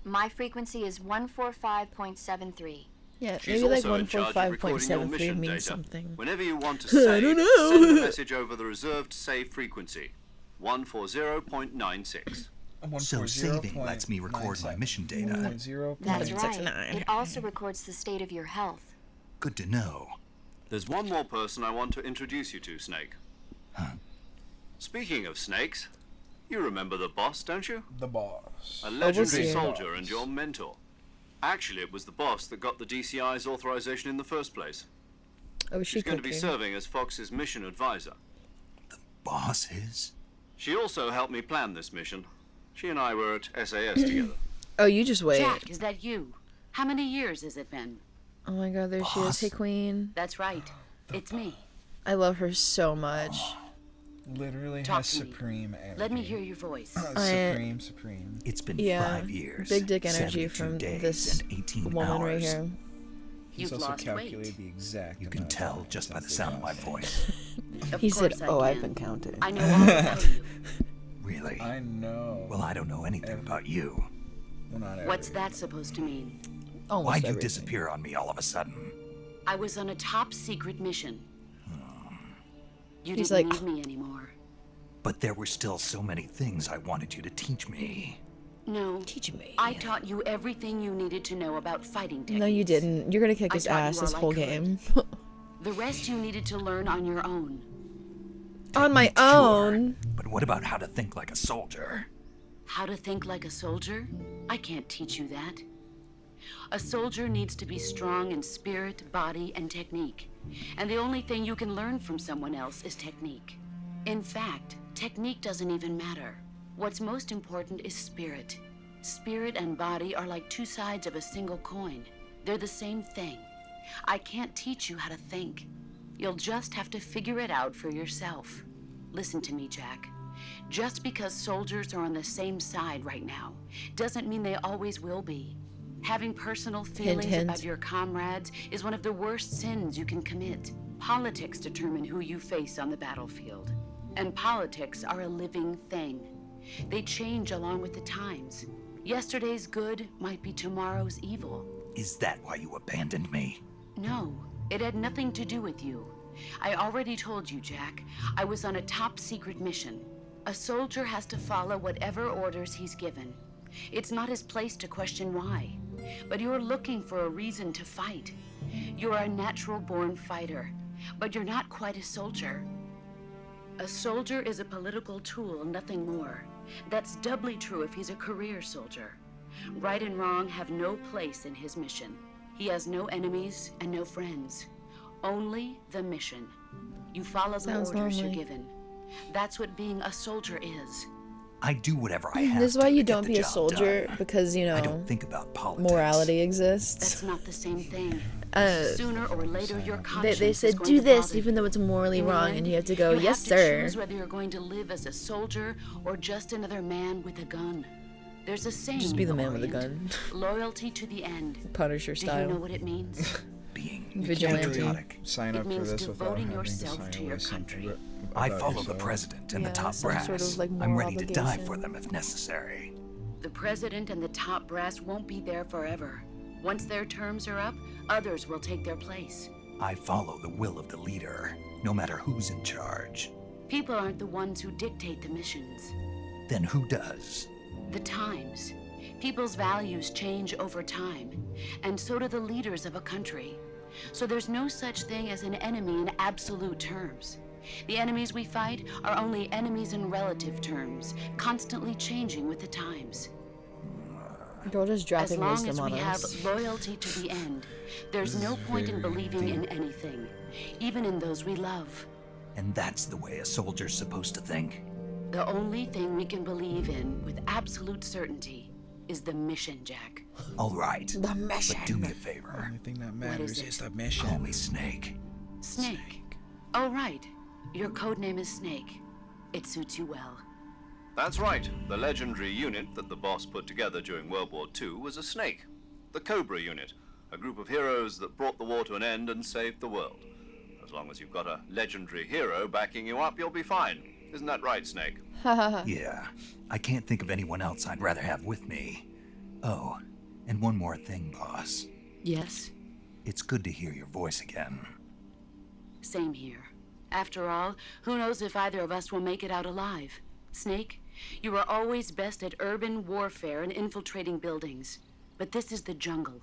[SPEAKER 8] My frequency is 145.73.
[SPEAKER 1] Yeah,
[SPEAKER 4] She's
[SPEAKER 1] maybe like
[SPEAKER 4] also in charge of recording your
[SPEAKER 1] 145.73
[SPEAKER 4] mission
[SPEAKER 1] means
[SPEAKER 4] data.
[SPEAKER 1] something.
[SPEAKER 4] Whenever you want to
[SPEAKER 1] I
[SPEAKER 4] save,
[SPEAKER 1] don't know.
[SPEAKER 4] send a message over the reserved save frequency, 140.96.
[SPEAKER 3] So saving lets me record my mission data.
[SPEAKER 2] 1.0.
[SPEAKER 8] That's right.
[SPEAKER 1] 1.69.
[SPEAKER 8] It also records the state of your health.
[SPEAKER 3] Good to know.
[SPEAKER 4] There's one more person I want to introduce you to, Snake.
[SPEAKER 3] Huh?
[SPEAKER 4] Speaking of snakes, you remember the boss, don't you?
[SPEAKER 2] The boss.
[SPEAKER 4] A legendary
[SPEAKER 1] see.
[SPEAKER 4] soldier and your mentor. Actually, it was the boss that got the DCI's authorization in the first place.
[SPEAKER 1] Oh, is she
[SPEAKER 4] She's going to be
[SPEAKER 1] cooking?
[SPEAKER 4] serving as Fox's mission advisor.
[SPEAKER 3] Boss is?
[SPEAKER 4] She also helped me plan this mission. She and I were at SAS together.
[SPEAKER 1] Oh, you just wait.
[SPEAKER 9] Jack, is that you? How many years has it been?
[SPEAKER 1] Oh my god, there she is.
[SPEAKER 3] Boss.
[SPEAKER 1] Hey, Queen.
[SPEAKER 9] That's right. It's me.
[SPEAKER 1] I love her so much.
[SPEAKER 2] Literally
[SPEAKER 9] Talk
[SPEAKER 2] has
[SPEAKER 9] to me.
[SPEAKER 2] supreme energy.
[SPEAKER 9] Let me hear your voice.
[SPEAKER 2] Supreme.
[SPEAKER 3] It's been
[SPEAKER 1] Yeah,
[SPEAKER 3] 5 years.
[SPEAKER 1] big dick energy
[SPEAKER 3] 72
[SPEAKER 1] from
[SPEAKER 3] days
[SPEAKER 1] this
[SPEAKER 3] and 18
[SPEAKER 1] woman
[SPEAKER 3] hours.
[SPEAKER 1] right here.
[SPEAKER 2] He's
[SPEAKER 9] You've
[SPEAKER 2] also
[SPEAKER 9] lost
[SPEAKER 2] calculated
[SPEAKER 9] weight.
[SPEAKER 2] the exact.
[SPEAKER 3] You can
[SPEAKER 2] amount of
[SPEAKER 3] tell
[SPEAKER 2] time
[SPEAKER 3] just by the
[SPEAKER 2] since
[SPEAKER 3] sound of my
[SPEAKER 2] last.
[SPEAKER 3] voice.
[SPEAKER 9] Of
[SPEAKER 1] He said,
[SPEAKER 9] course I
[SPEAKER 1] "Oh, I've
[SPEAKER 9] can.
[SPEAKER 1] been counting."
[SPEAKER 9] I know all about you.
[SPEAKER 3] Really?
[SPEAKER 2] I know.
[SPEAKER 3] Well, I don't know anything about you.
[SPEAKER 2] Well, not
[SPEAKER 9] What's
[SPEAKER 2] everything.
[SPEAKER 9] that supposed to mean?
[SPEAKER 1] Almost
[SPEAKER 3] Why'd you
[SPEAKER 1] everything.
[SPEAKER 3] disappear on me all of a sudden?
[SPEAKER 9] I was on a top secret mission. You
[SPEAKER 1] He's
[SPEAKER 9] didn't
[SPEAKER 1] like-
[SPEAKER 9] need me anymore.
[SPEAKER 3] But there were still so many things I wanted you to teach me.
[SPEAKER 9] No.
[SPEAKER 1] Teach me.
[SPEAKER 9] I taught you everything you needed to know about fighting techniques.
[SPEAKER 1] No, you didn't. You're gonna kick
[SPEAKER 9] I
[SPEAKER 1] his
[SPEAKER 9] taught you
[SPEAKER 1] ass this
[SPEAKER 9] all I
[SPEAKER 1] whole
[SPEAKER 9] could.
[SPEAKER 1] game.
[SPEAKER 9] The rest you needed to learn on your own.
[SPEAKER 1] On my
[SPEAKER 3] Techniques, sure.
[SPEAKER 1] own.
[SPEAKER 3] But what about how to think like a soldier?
[SPEAKER 9] How to think like a soldier? I can't teach you that. A soldier needs to be strong in spirit, body, and technique. And the only thing you can learn from someone else is technique. In fact, technique doesn't even matter. What's most important is spirit. Spirit and body are like two sides of a single coin. They're the same thing. I can't teach you how to think. You'll just have to figure it out for yourself. Listen to me, Jack. Just because soldiers are on the same side right now doesn't mean they always will be. Having personal feelings
[SPEAKER 1] hint.
[SPEAKER 9] about your comrades is one of the worst sins you can commit. Politics determine who you face on the battlefield. And politics are a living thing. They change along with the times. Yesterday's good might be tomorrow's evil.
[SPEAKER 3] Is that why you abandoned me?
[SPEAKER 9] No, it had nothing to do with you. I already told you, Jack. I was on a top secret mission. A soldier has to follow whatever orders he's given. It's not his place to question why. But you're looking for a reason to fight. You're a natural-born fighter, but you're not quite a soldier. A soldier is a political tool, nothing more. That's doubly true if he's a career soldier. Right and wrong have no place in his mission. He has no enemies and no friends. Only the mission. You follow the
[SPEAKER 1] Sounds
[SPEAKER 9] orders you're
[SPEAKER 1] lonely.
[SPEAKER 9] given. That's what being a soldier is.
[SPEAKER 3] I do whatever I have
[SPEAKER 1] This is
[SPEAKER 3] to
[SPEAKER 1] why
[SPEAKER 3] to
[SPEAKER 1] you
[SPEAKER 3] get
[SPEAKER 1] don't
[SPEAKER 3] the
[SPEAKER 1] be a
[SPEAKER 3] job
[SPEAKER 1] soldier,
[SPEAKER 3] done.
[SPEAKER 1] because, you
[SPEAKER 3] I
[SPEAKER 1] know,
[SPEAKER 3] don't think about politics.
[SPEAKER 1] morality exists.
[SPEAKER 9] That's not the same thing.
[SPEAKER 1] Uh,
[SPEAKER 9] Sooner or later, your
[SPEAKER 1] They
[SPEAKER 9] conscience is
[SPEAKER 1] said,
[SPEAKER 9] going
[SPEAKER 1] do
[SPEAKER 9] to
[SPEAKER 1] this,
[SPEAKER 9] bother
[SPEAKER 1] even though
[SPEAKER 9] you.
[SPEAKER 1] it's morally
[SPEAKER 9] In the
[SPEAKER 1] wrong,
[SPEAKER 9] end,
[SPEAKER 1] and you have to go,
[SPEAKER 9] you
[SPEAKER 1] yes,
[SPEAKER 9] have to
[SPEAKER 1] sir.
[SPEAKER 9] choose whether you're going to live as a soldier or just another man with a gun. There's a saying
[SPEAKER 1] Just be
[SPEAKER 9] in
[SPEAKER 1] the man with a
[SPEAKER 9] Orient,
[SPEAKER 1] gun.
[SPEAKER 9] loyalty to the end.
[SPEAKER 1] Punisher
[SPEAKER 9] Do you know
[SPEAKER 1] style.
[SPEAKER 9] what it means?
[SPEAKER 3] Being
[SPEAKER 1] Vigilante.
[SPEAKER 3] patriotic.
[SPEAKER 2] Sign
[SPEAKER 9] It
[SPEAKER 2] up for
[SPEAKER 9] means
[SPEAKER 2] this without
[SPEAKER 9] devoting
[SPEAKER 2] having to
[SPEAKER 9] yourself
[SPEAKER 2] sign
[SPEAKER 9] to
[SPEAKER 2] away
[SPEAKER 9] your
[SPEAKER 2] something
[SPEAKER 9] country.
[SPEAKER 3] I
[SPEAKER 2] about
[SPEAKER 3] follow the
[SPEAKER 2] yourself.
[SPEAKER 3] president and
[SPEAKER 1] Yeah,
[SPEAKER 3] the top
[SPEAKER 1] some
[SPEAKER 3] brass.
[SPEAKER 1] sort of, like,
[SPEAKER 3] I'm
[SPEAKER 1] moral
[SPEAKER 3] ready to die
[SPEAKER 1] obligation.
[SPEAKER 3] for them if necessary.
[SPEAKER 9] The president and the top brass won't be there forever. Once their terms are up, others will take their place.
[SPEAKER 3] I follow the will of the leader, no matter who's in charge.
[SPEAKER 9] People aren't the ones who dictate the missions.
[SPEAKER 3] Then who does?
[SPEAKER 9] The times. People's values change over time, and so do the leaders of a country. So there's no such thing as an enemy in absolute terms. The enemies we fight are only enemies in relative terms, constantly changing with the times.
[SPEAKER 1] Girl just
[SPEAKER 9] As
[SPEAKER 1] dropping
[SPEAKER 9] long
[SPEAKER 1] wisdom
[SPEAKER 9] as
[SPEAKER 1] on
[SPEAKER 9] we have
[SPEAKER 1] us.
[SPEAKER 9] loyalty to the end, there's no point in believing in anything, even in those we love.
[SPEAKER 3] And that's the way a soldier's supposed to think?
[SPEAKER 9] The only thing we can believe in with absolute certainty is the mission, Jack.
[SPEAKER 3] All right.
[SPEAKER 1] The mission.
[SPEAKER 3] But do me a favor.
[SPEAKER 2] Only thing that matters
[SPEAKER 9] it?
[SPEAKER 2] is the mission.
[SPEAKER 3] Call me Snake.
[SPEAKER 9] Snake. Oh, right. Your code name is Snake. It suits you well.
[SPEAKER 4] That's right. The legendary unit that the boss put together during World War II was a snake. The Cobra unit, a group of heroes that brought the war to an end and saved the world. As long as you've got a legendary hero backing you up, you'll be fine. Isn't that right, Snake?
[SPEAKER 3] Yeah. I can't think of anyone else I'd rather have with me. Oh, and one more thing, boss.
[SPEAKER 9] Yes?
[SPEAKER 3] It's good to hear your voice again.
[SPEAKER 9] Same here. After all, who knows if either of us will make it out alive? Snake, you are always best at urban warfare and infiltrating buildings. But this is the jungle.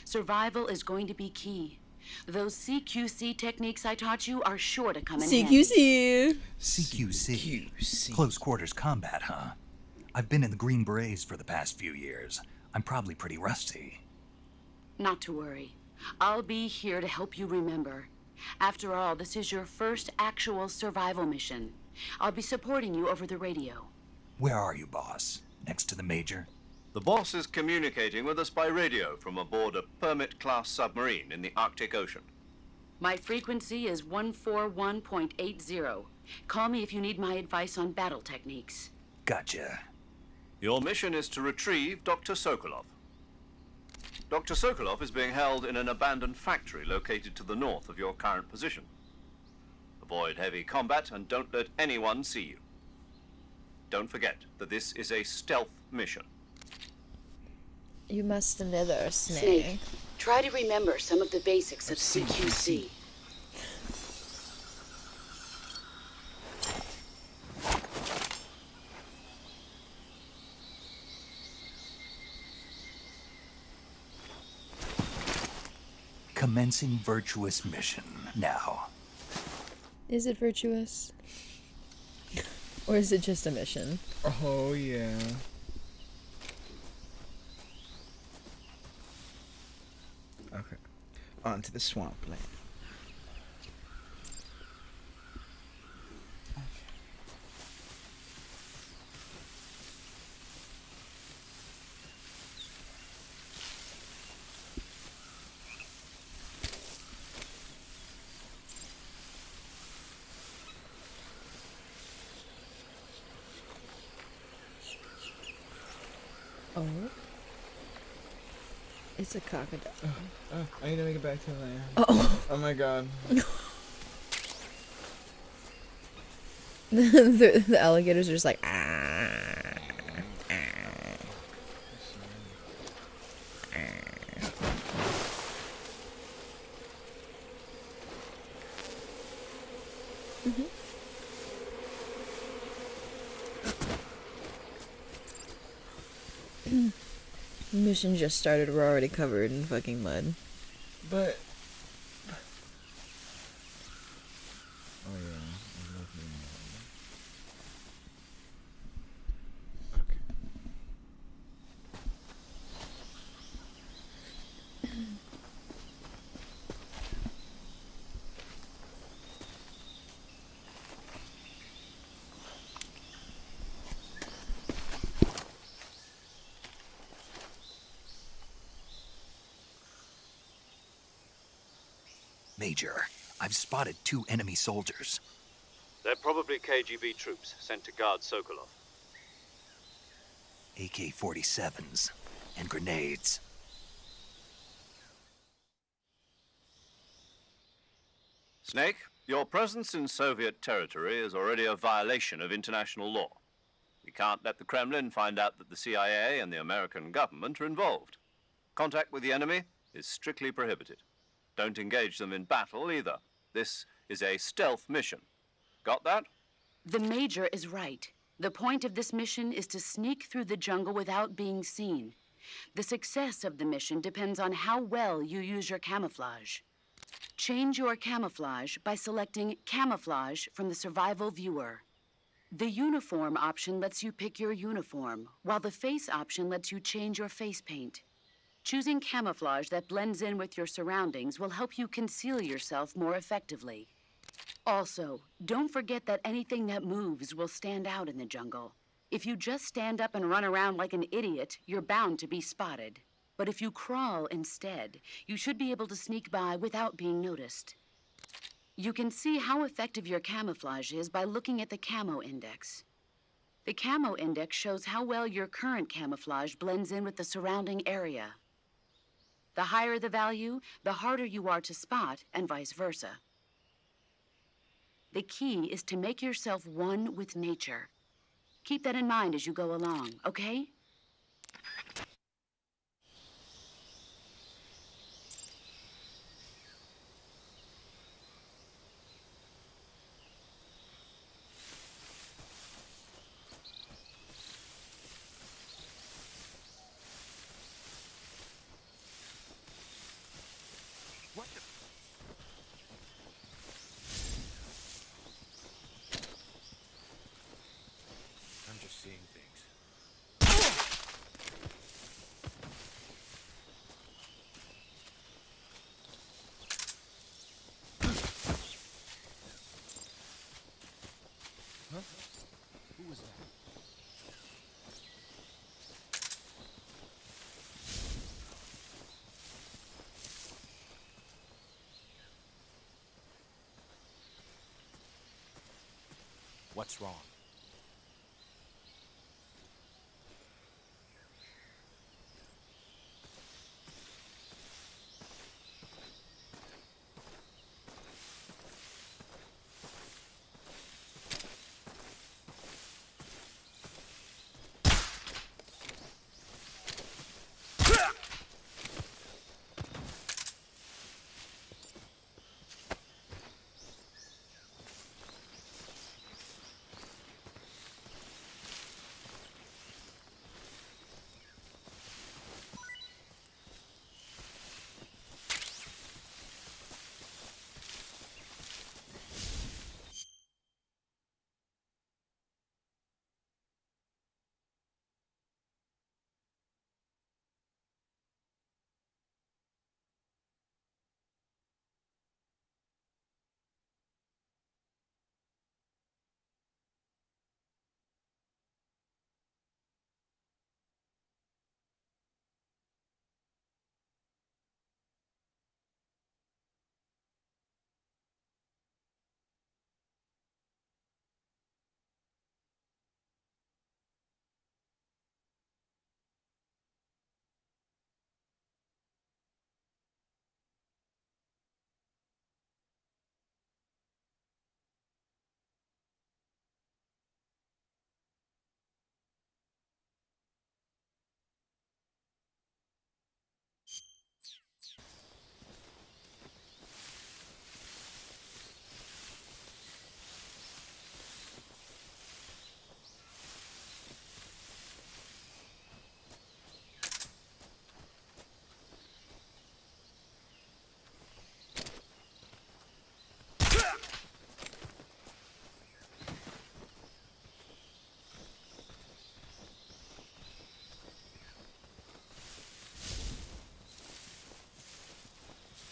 [SPEAKER 9] Survival is going to be key. Those CQC techniques I taught you are sure to come in handy.
[SPEAKER 1] CQC.
[SPEAKER 3] CQC. Close quarters combat, huh? I've been in the Green Berets for the past few years. I'm probably pretty rusty.
[SPEAKER 9] Not to worry. I'll be here to help you remember. After all, this is your first actual survival mission. I'll be supporting you over the radio.
[SPEAKER 3] Where are you, boss? Next to the Major?
[SPEAKER 4] The boss is communicating with us by radio from aboard a Permit-class submarine in the Arctic Ocean.
[SPEAKER 9] My frequency is 141.80. Call me if you need my advice on battle techniques.
[SPEAKER 3] Gotcha.
[SPEAKER 4] Your mission is to retrieve Dr. Sokolov. Dr. Sokolov is being held in an abandoned factory located to the north of your current position. Avoid heavy combat and don't let anyone see you. Don't forget that this is a stealth mission.
[SPEAKER 1] You must neither, Snake.
[SPEAKER 9] Snake, try to remember some of the basics of CQC.
[SPEAKER 3] Commencing virtuous mission now.
[SPEAKER 1] Is it virtuous? Or is it just a mission?
[SPEAKER 2] Oh, yeah. Okay. On to the swampland.
[SPEAKER 1] Oh. It's a crocodile.
[SPEAKER 2] I need to make it back to the land.
[SPEAKER 1] Oh.
[SPEAKER 2] Oh my god.
[SPEAKER 1] The alligators are just like, ah. Mission just started. We're already covered in fucking mud.
[SPEAKER 2] But... Oh yeah, I love being in okay.
[SPEAKER 3] Major, I've spotted 2 enemy soldiers.
[SPEAKER 4] They're probably KGB troops sent to guard Sokolov.
[SPEAKER 3] AK-47s and grenades.
[SPEAKER 4] Snake, your presence in Soviet territory is already a violation of international law. We can't let the Kremlin find out that the CIA and the American government are involved. Contact with the enemy is strictly prohibited. Don't engage them in battle either. This is a stealth mission. Got that?
[SPEAKER 9] The Major is right. The point of this mission is to sneak through the jungle without being seen. The success of the mission depends on how well you use your camouflage. Change your camouflage by selecting Camouflage from the Survival Viewer. The Uniform option lets you pick your uniform, while the Face option lets you change your face paint. Choosing camouflage that blends in with your surroundings will help you conceal yourself more effectively. Also, don't forget that anything that moves will stand out in the jungle. If you just stand up and run around like an idiot, you're bound to be spotted. But if you crawl instead, you should be able to sneak by without being noticed. You can see how effective your camouflage is by looking at the Camo Index. The Camo Index shows how well your current camouflage blends in with the surrounding area. The higher the value, the harder you are to spot, and vice versa. The key is to make yourself one with nature. Keep that in mind as you go along, okay?
[SPEAKER 3] I'm just seeing things.
[SPEAKER 2] Huh? Who was that?
[SPEAKER 10] What's wrong?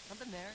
[SPEAKER 10] Something there.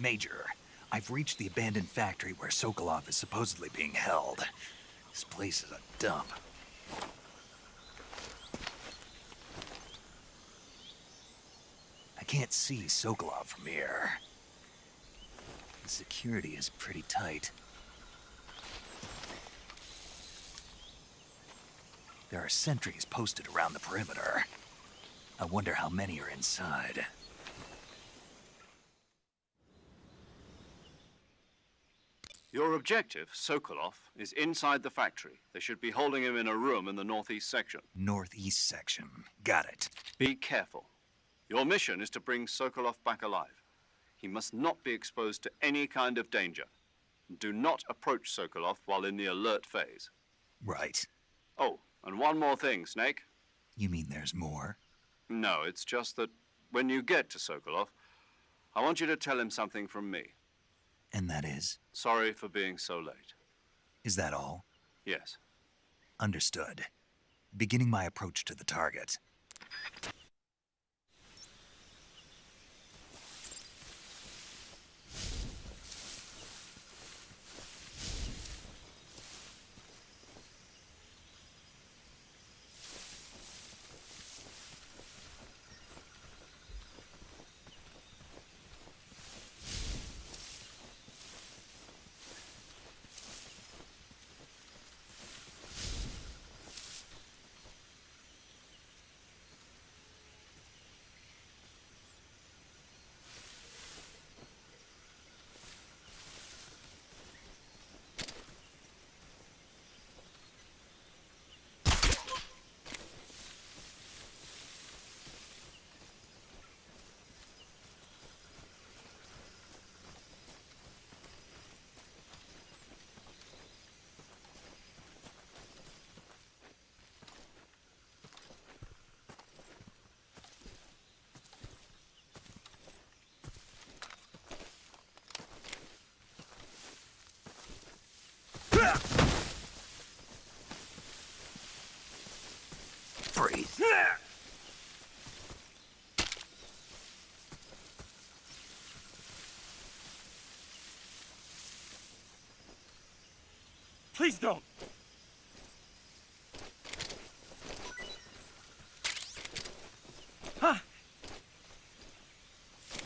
[SPEAKER 3] Major, I've reached the abandoned factory where Sokolov is supposedly being held. This place is a dump. I can't see Sokolov from here. The security is pretty tight. There are sentries posted around the perimeter. I wonder how many are inside.
[SPEAKER 4] Your objective, Sokolov, is inside the factory. They should be holding him in a room in the northeast section.
[SPEAKER 3] Northeast section. Got it.
[SPEAKER 4] Be careful. Your mission is to bring Sokolov back alive. He must not be exposed to any kind of danger. Do not approach Sokolov while in the alert phase.
[SPEAKER 3] Right.
[SPEAKER 4] Oh, and one more thing, Snake.
[SPEAKER 3] You mean there's more?
[SPEAKER 4] No, it's just that when you get to Sokolov, I want you to tell him something from me.
[SPEAKER 3] And that is?
[SPEAKER 4] Sorry for being so late.
[SPEAKER 3] Is that all?
[SPEAKER 4] Yes.
[SPEAKER 3] Understood. Beginning my approach to the target. Freeze.
[SPEAKER 5] Please don't! Huh?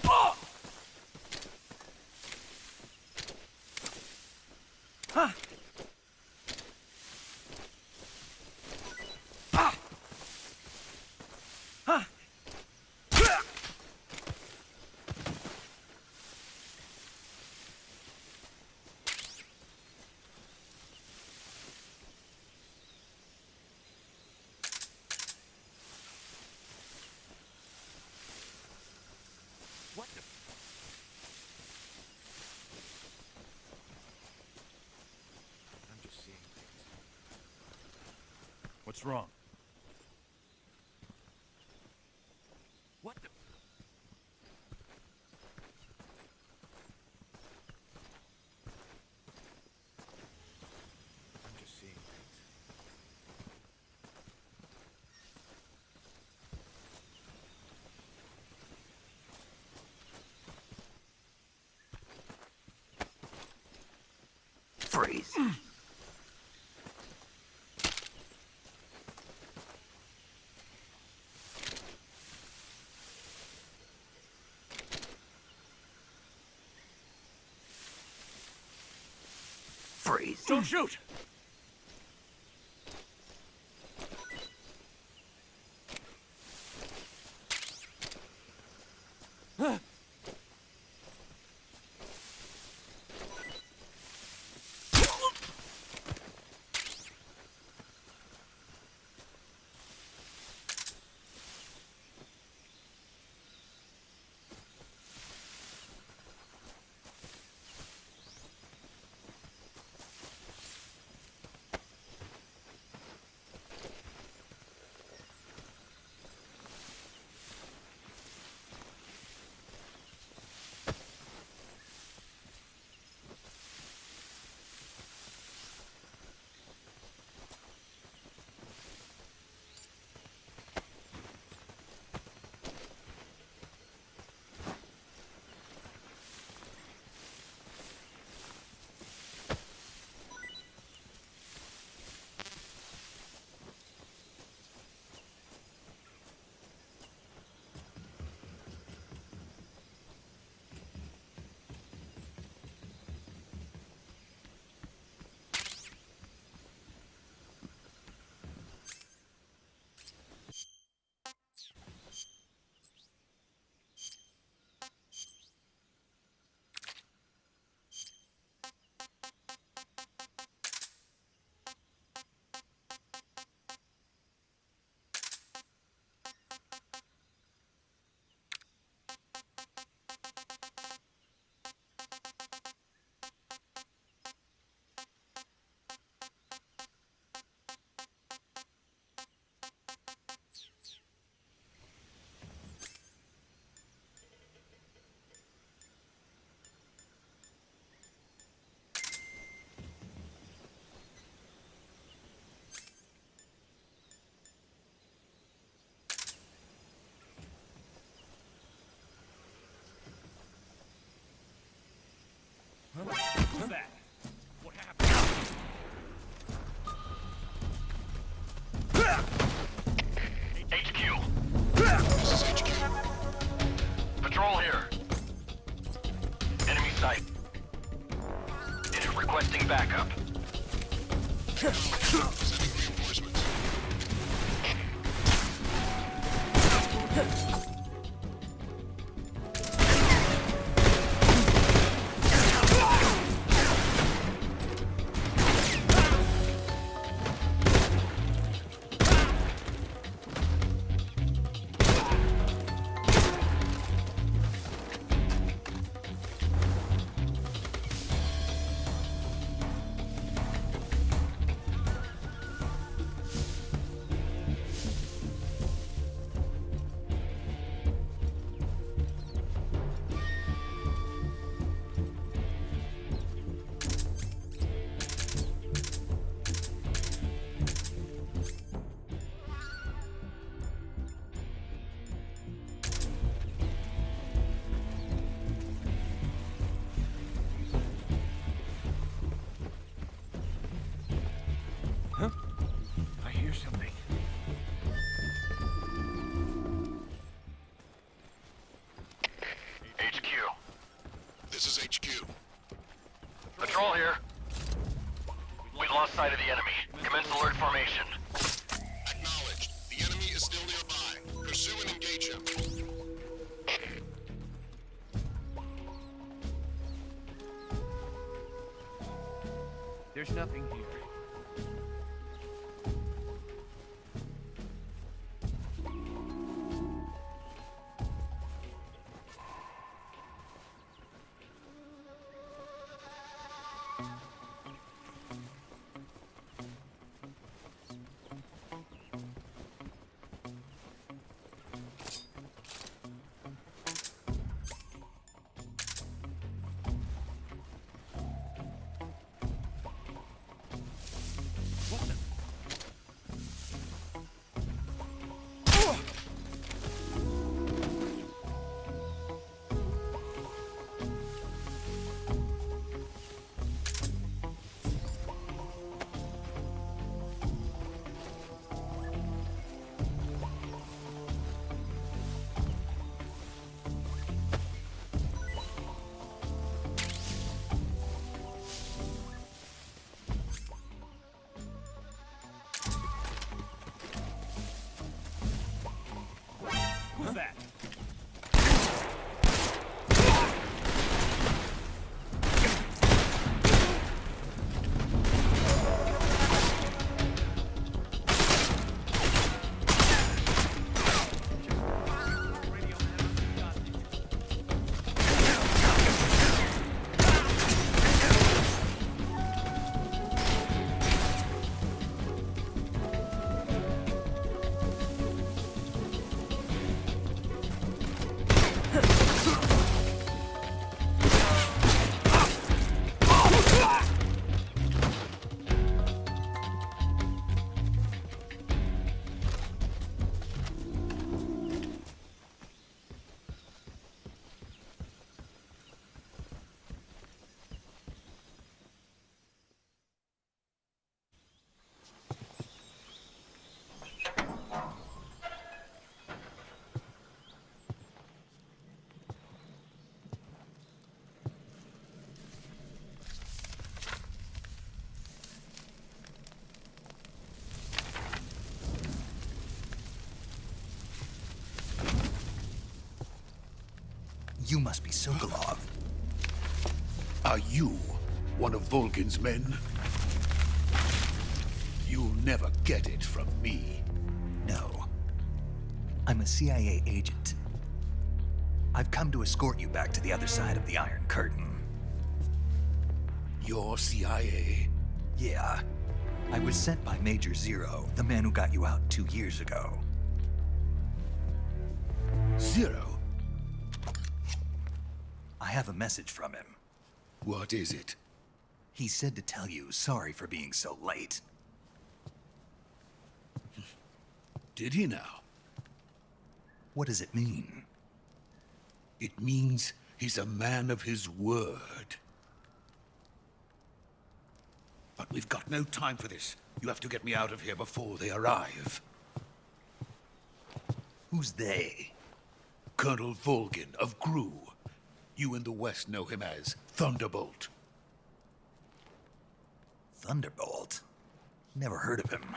[SPEAKER 5] Oh! Huh? Ah! Huh?
[SPEAKER 3] What the...
[SPEAKER 5] I'm just seeing things. What's wrong?
[SPEAKER 3] What the...
[SPEAKER 5] I'm just seeing things.
[SPEAKER 3] Freeze. Freeze.
[SPEAKER 5] Don't shoot!
[SPEAKER 6] Requesting backup.
[SPEAKER 2] I hear something.
[SPEAKER 6] HQ.
[SPEAKER 10] This is HQ.
[SPEAKER 6] Patrol here. We've lost sight of the enemy. Commence alert formation.
[SPEAKER 10] Acknowledged. The enemy is still nearby. Pursue and engage him.
[SPEAKER 2] There's nothing here. Who's that?
[SPEAKER 3] You must be Sokolov.
[SPEAKER 10] Are you one of Volgin's men? You'll never get it from me.
[SPEAKER 3] No. I'm a CIA agent. I've come to escort you back to the other side of the Iron Curtain.
[SPEAKER 10] You're CIA?
[SPEAKER 3] Yeah. I was sent by Major Zero, the man who got you out 2 years ago.
[SPEAKER 10] Zero?
[SPEAKER 3] I have a message from him.
[SPEAKER 10] What is it?
[SPEAKER 3] He said to tell you sorry for being so late.
[SPEAKER 10] Did he now?
[SPEAKER 3] What does it mean?
[SPEAKER 10] It means he's a man of his word. But we've got no time for this. You have to get me out of here before they arrive.
[SPEAKER 3] Who's they?
[SPEAKER 10] Colonel Volgin of Gru. You in the West know him as Thunderbolt.
[SPEAKER 3] Thunderbolt? Never heard of him.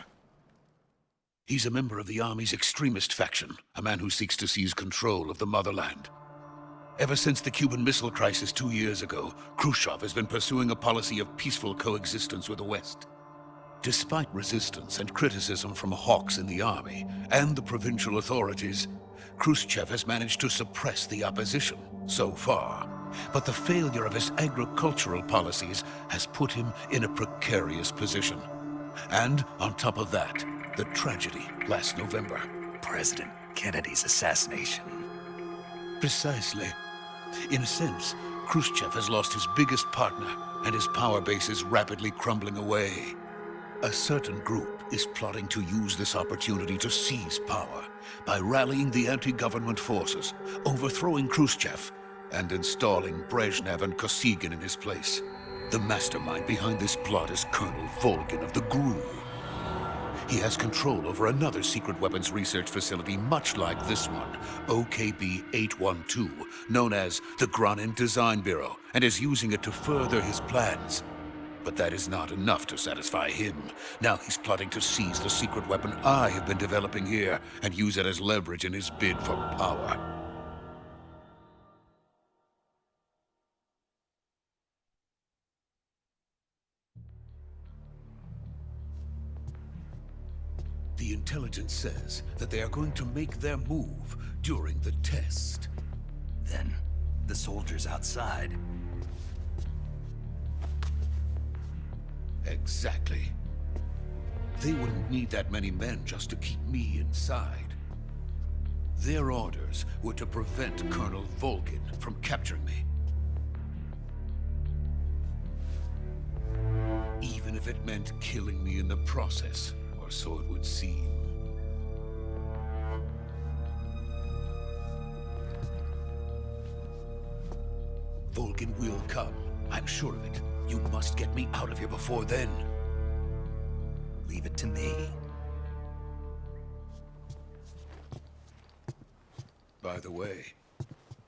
[SPEAKER 10] He's a member of the Army's extremist faction, a man who seeks to seize control of the motherland. Ever since the Cuban Missile Crisis 2 years ago, Khrushchev has been pursuing a policy of peaceful coexistence with the West. Despite resistance and criticism from hawks in the army and the provincial authorities, Khrushchev has managed to suppress the opposition so far. But the failure of his agricultural policies has put him in a precarious position. And on top of that, the tragedy last November.
[SPEAKER 3] President Kennedy's assassination.
[SPEAKER 10] Precisely. In a sense, Khrushchev has lost his biggest partner, and his power base is rapidly crumbling away. A certain group is plotting to use this opportunity to seize power by rallying the anti-government forces, overthrowing Khrushchev, and installing Brezhnev and Kosygin in his place. The mastermind behind this plot is Colonel Volgin of the GRU. He has control over another secret weapons research facility much like this one, OKB-812, known as the Granin Design Bureau, and is using it to further his plans. But that is not enough to satisfy him. Now he's plotting to seize the secret weapon I have been developing here and use it as leverage in his bid for power. The intelligence says that they are going to make their move during the test.
[SPEAKER 3] Then, the soldiers outside.
[SPEAKER 10] Exactly. They wouldn't need that many men just to keep me inside. Their orders were to prevent Colonel Volgin from capturing me. Even if it meant killing me in the process, or so it would seem. Volgin will come. I'm sure of it. You must get me out of here before then.
[SPEAKER 3] Leave it to me.
[SPEAKER 10] By the way,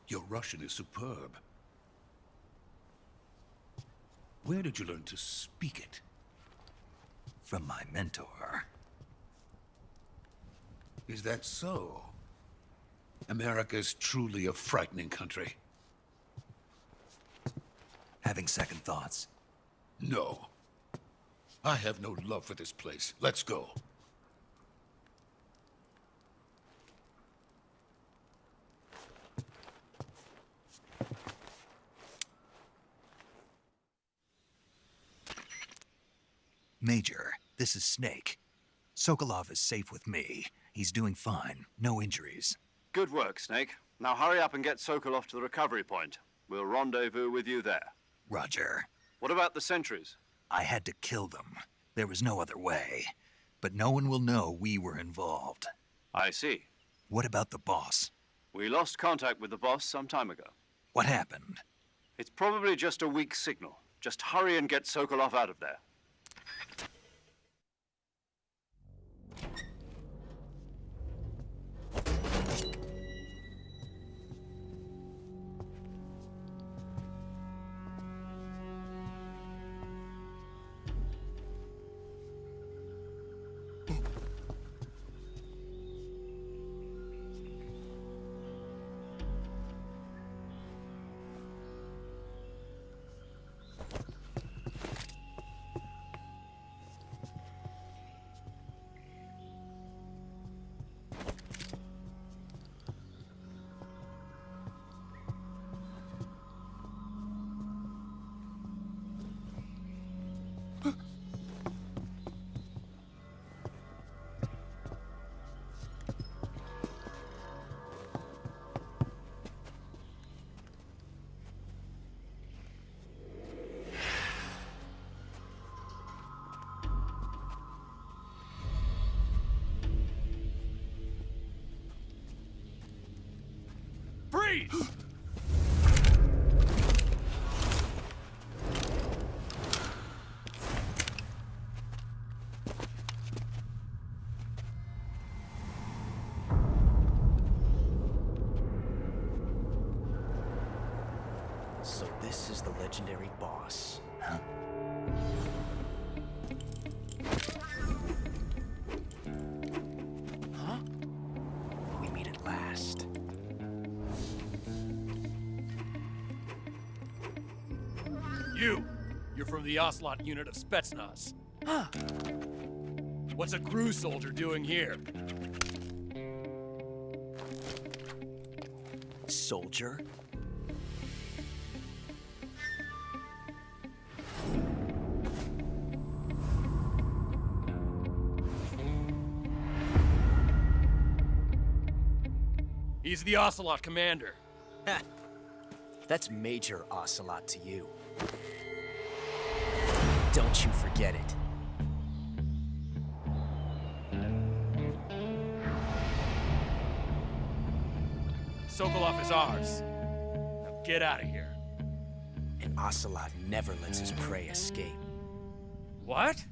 [SPEAKER 10] your Russian is superb. Where did you learn to speak it?
[SPEAKER 3] From my mentor.
[SPEAKER 10] Is that so? America's truly a frightening country.
[SPEAKER 3] Having second thoughts?
[SPEAKER 10] No. I have no love for this place. Let's go.
[SPEAKER 3] Major, this is Snake. Sokolov is safe with me. He's doing fine. No injuries.
[SPEAKER 4] Good work, Snake. Now hurry up and get Sokolov to the recovery point. We'll rendezvous with you there.
[SPEAKER 3] Roger.
[SPEAKER 4] What about the sentries?
[SPEAKER 3] I had to kill them. There was no other way. But no one will know we were involved.
[SPEAKER 4] I see.
[SPEAKER 3] What about the boss?
[SPEAKER 4] We lost contact with the boss some time ago.
[SPEAKER 3] What happened?
[SPEAKER 4] It's probably just a weak signal. Just hurry and get Sokolov out of there.
[SPEAKER 10] Freeze!
[SPEAKER 11] So this is the legendary boss.
[SPEAKER 3] Huh?
[SPEAKER 11] You! You're from the Ocelot unit of Spetsnaz. Huh. What's a crew soldier doing here?
[SPEAKER 5] Soldier?
[SPEAKER 11] He's the Ocelot commander.
[SPEAKER 5] Ha! That's Major Ocelot to you. Don't you forget it.
[SPEAKER 11] Sokolov is ours. Now get out of here.
[SPEAKER 5] And Ocelot never lets his prey escape.
[SPEAKER 11] What?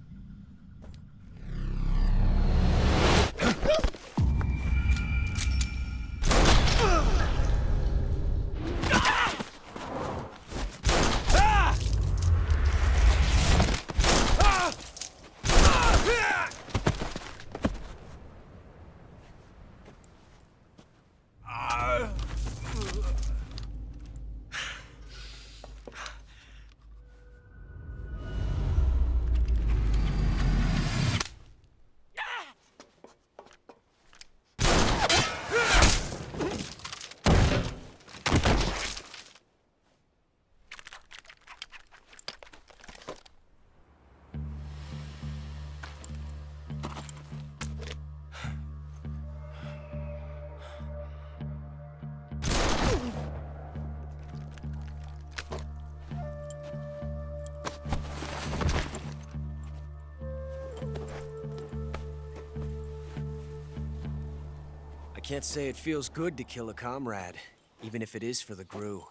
[SPEAKER 5] I can't say it feels good to kill a comrade, even if it is for the GRU.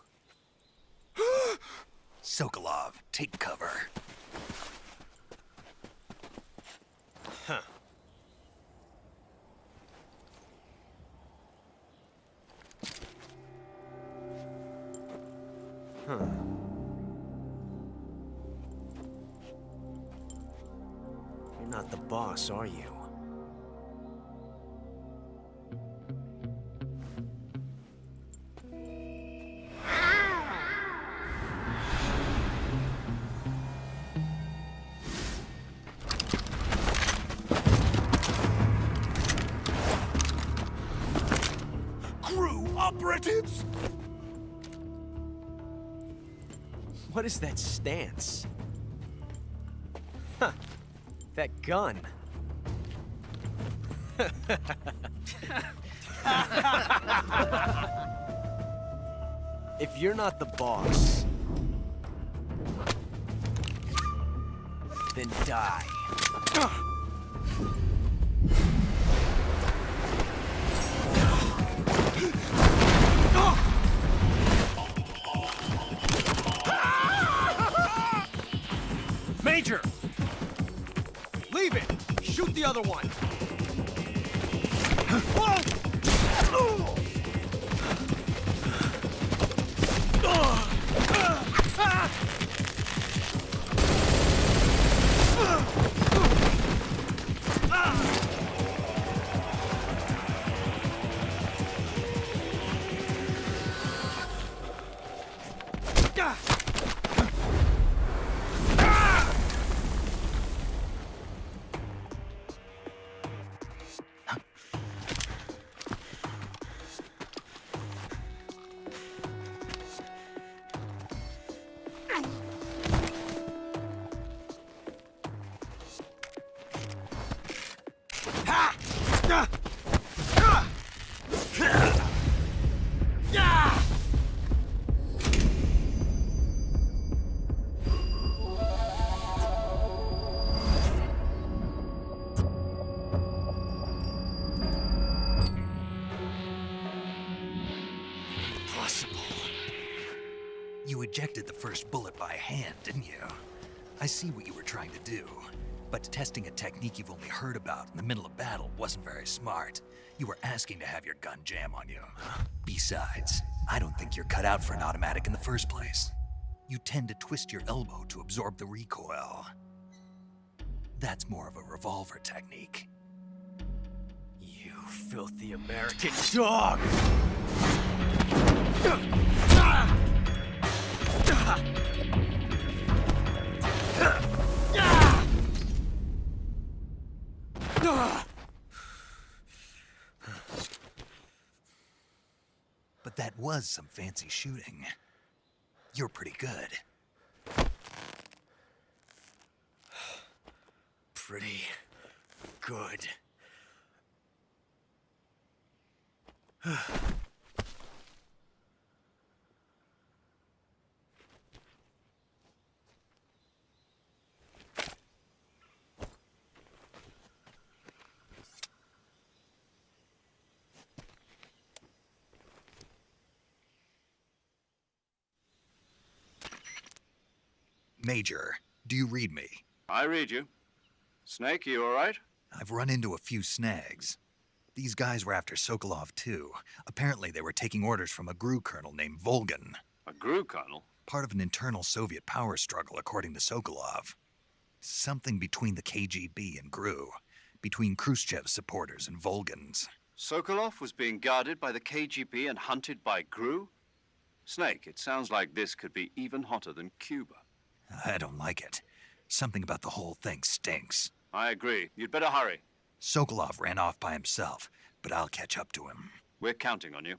[SPEAKER 3] Sokolov, take cover.
[SPEAKER 5] Huh. Huh. You're not the boss, are you?
[SPEAKER 10] Operatives!
[SPEAKER 5] What is that stance? Huh. That gun. If you're not the boss, then die.
[SPEAKER 11] Major!
[SPEAKER 5] Leave it! Shoot the other one!
[SPEAKER 3] You ejected the first bullet by hand, didn't you? I see what you were trying to do. But testing a technique you've only heard about in the middle of battle wasn't very smart. You were asking to have your gun jam on you. Besides, I don't think you're cut out for an automatic in the first place. You tend to twist your elbow to absorb the recoil. That's more of a revolver technique.
[SPEAKER 5] You filthy American dog!
[SPEAKER 3] But that was some fancy shooting. You're pretty good.
[SPEAKER 5] Pretty good.
[SPEAKER 3] Major, do you read me?
[SPEAKER 4] I read you. Snake, you all right?
[SPEAKER 3] I've run into a few snags. These guys were after Sokolov too. Apparently they were taking orders from a GRU colonel named Volgan.
[SPEAKER 4] A GRU colonel?
[SPEAKER 3] Part of an internal Soviet power struggle, according to Sokolov. Something between the KGB and GRU. Between Khrushchev's supporters and Volgan's.
[SPEAKER 4] Sokolov was being guarded by the KGB and hunted by GRU? Snake, it sounds like this could be even hotter than Cuba.
[SPEAKER 3] I don't like it. Something about the whole thing stinks.
[SPEAKER 4] I agree. You'd better hurry.
[SPEAKER 3] Sokolov ran off by himself, but I'll catch up to him.
[SPEAKER 4] We're counting on you.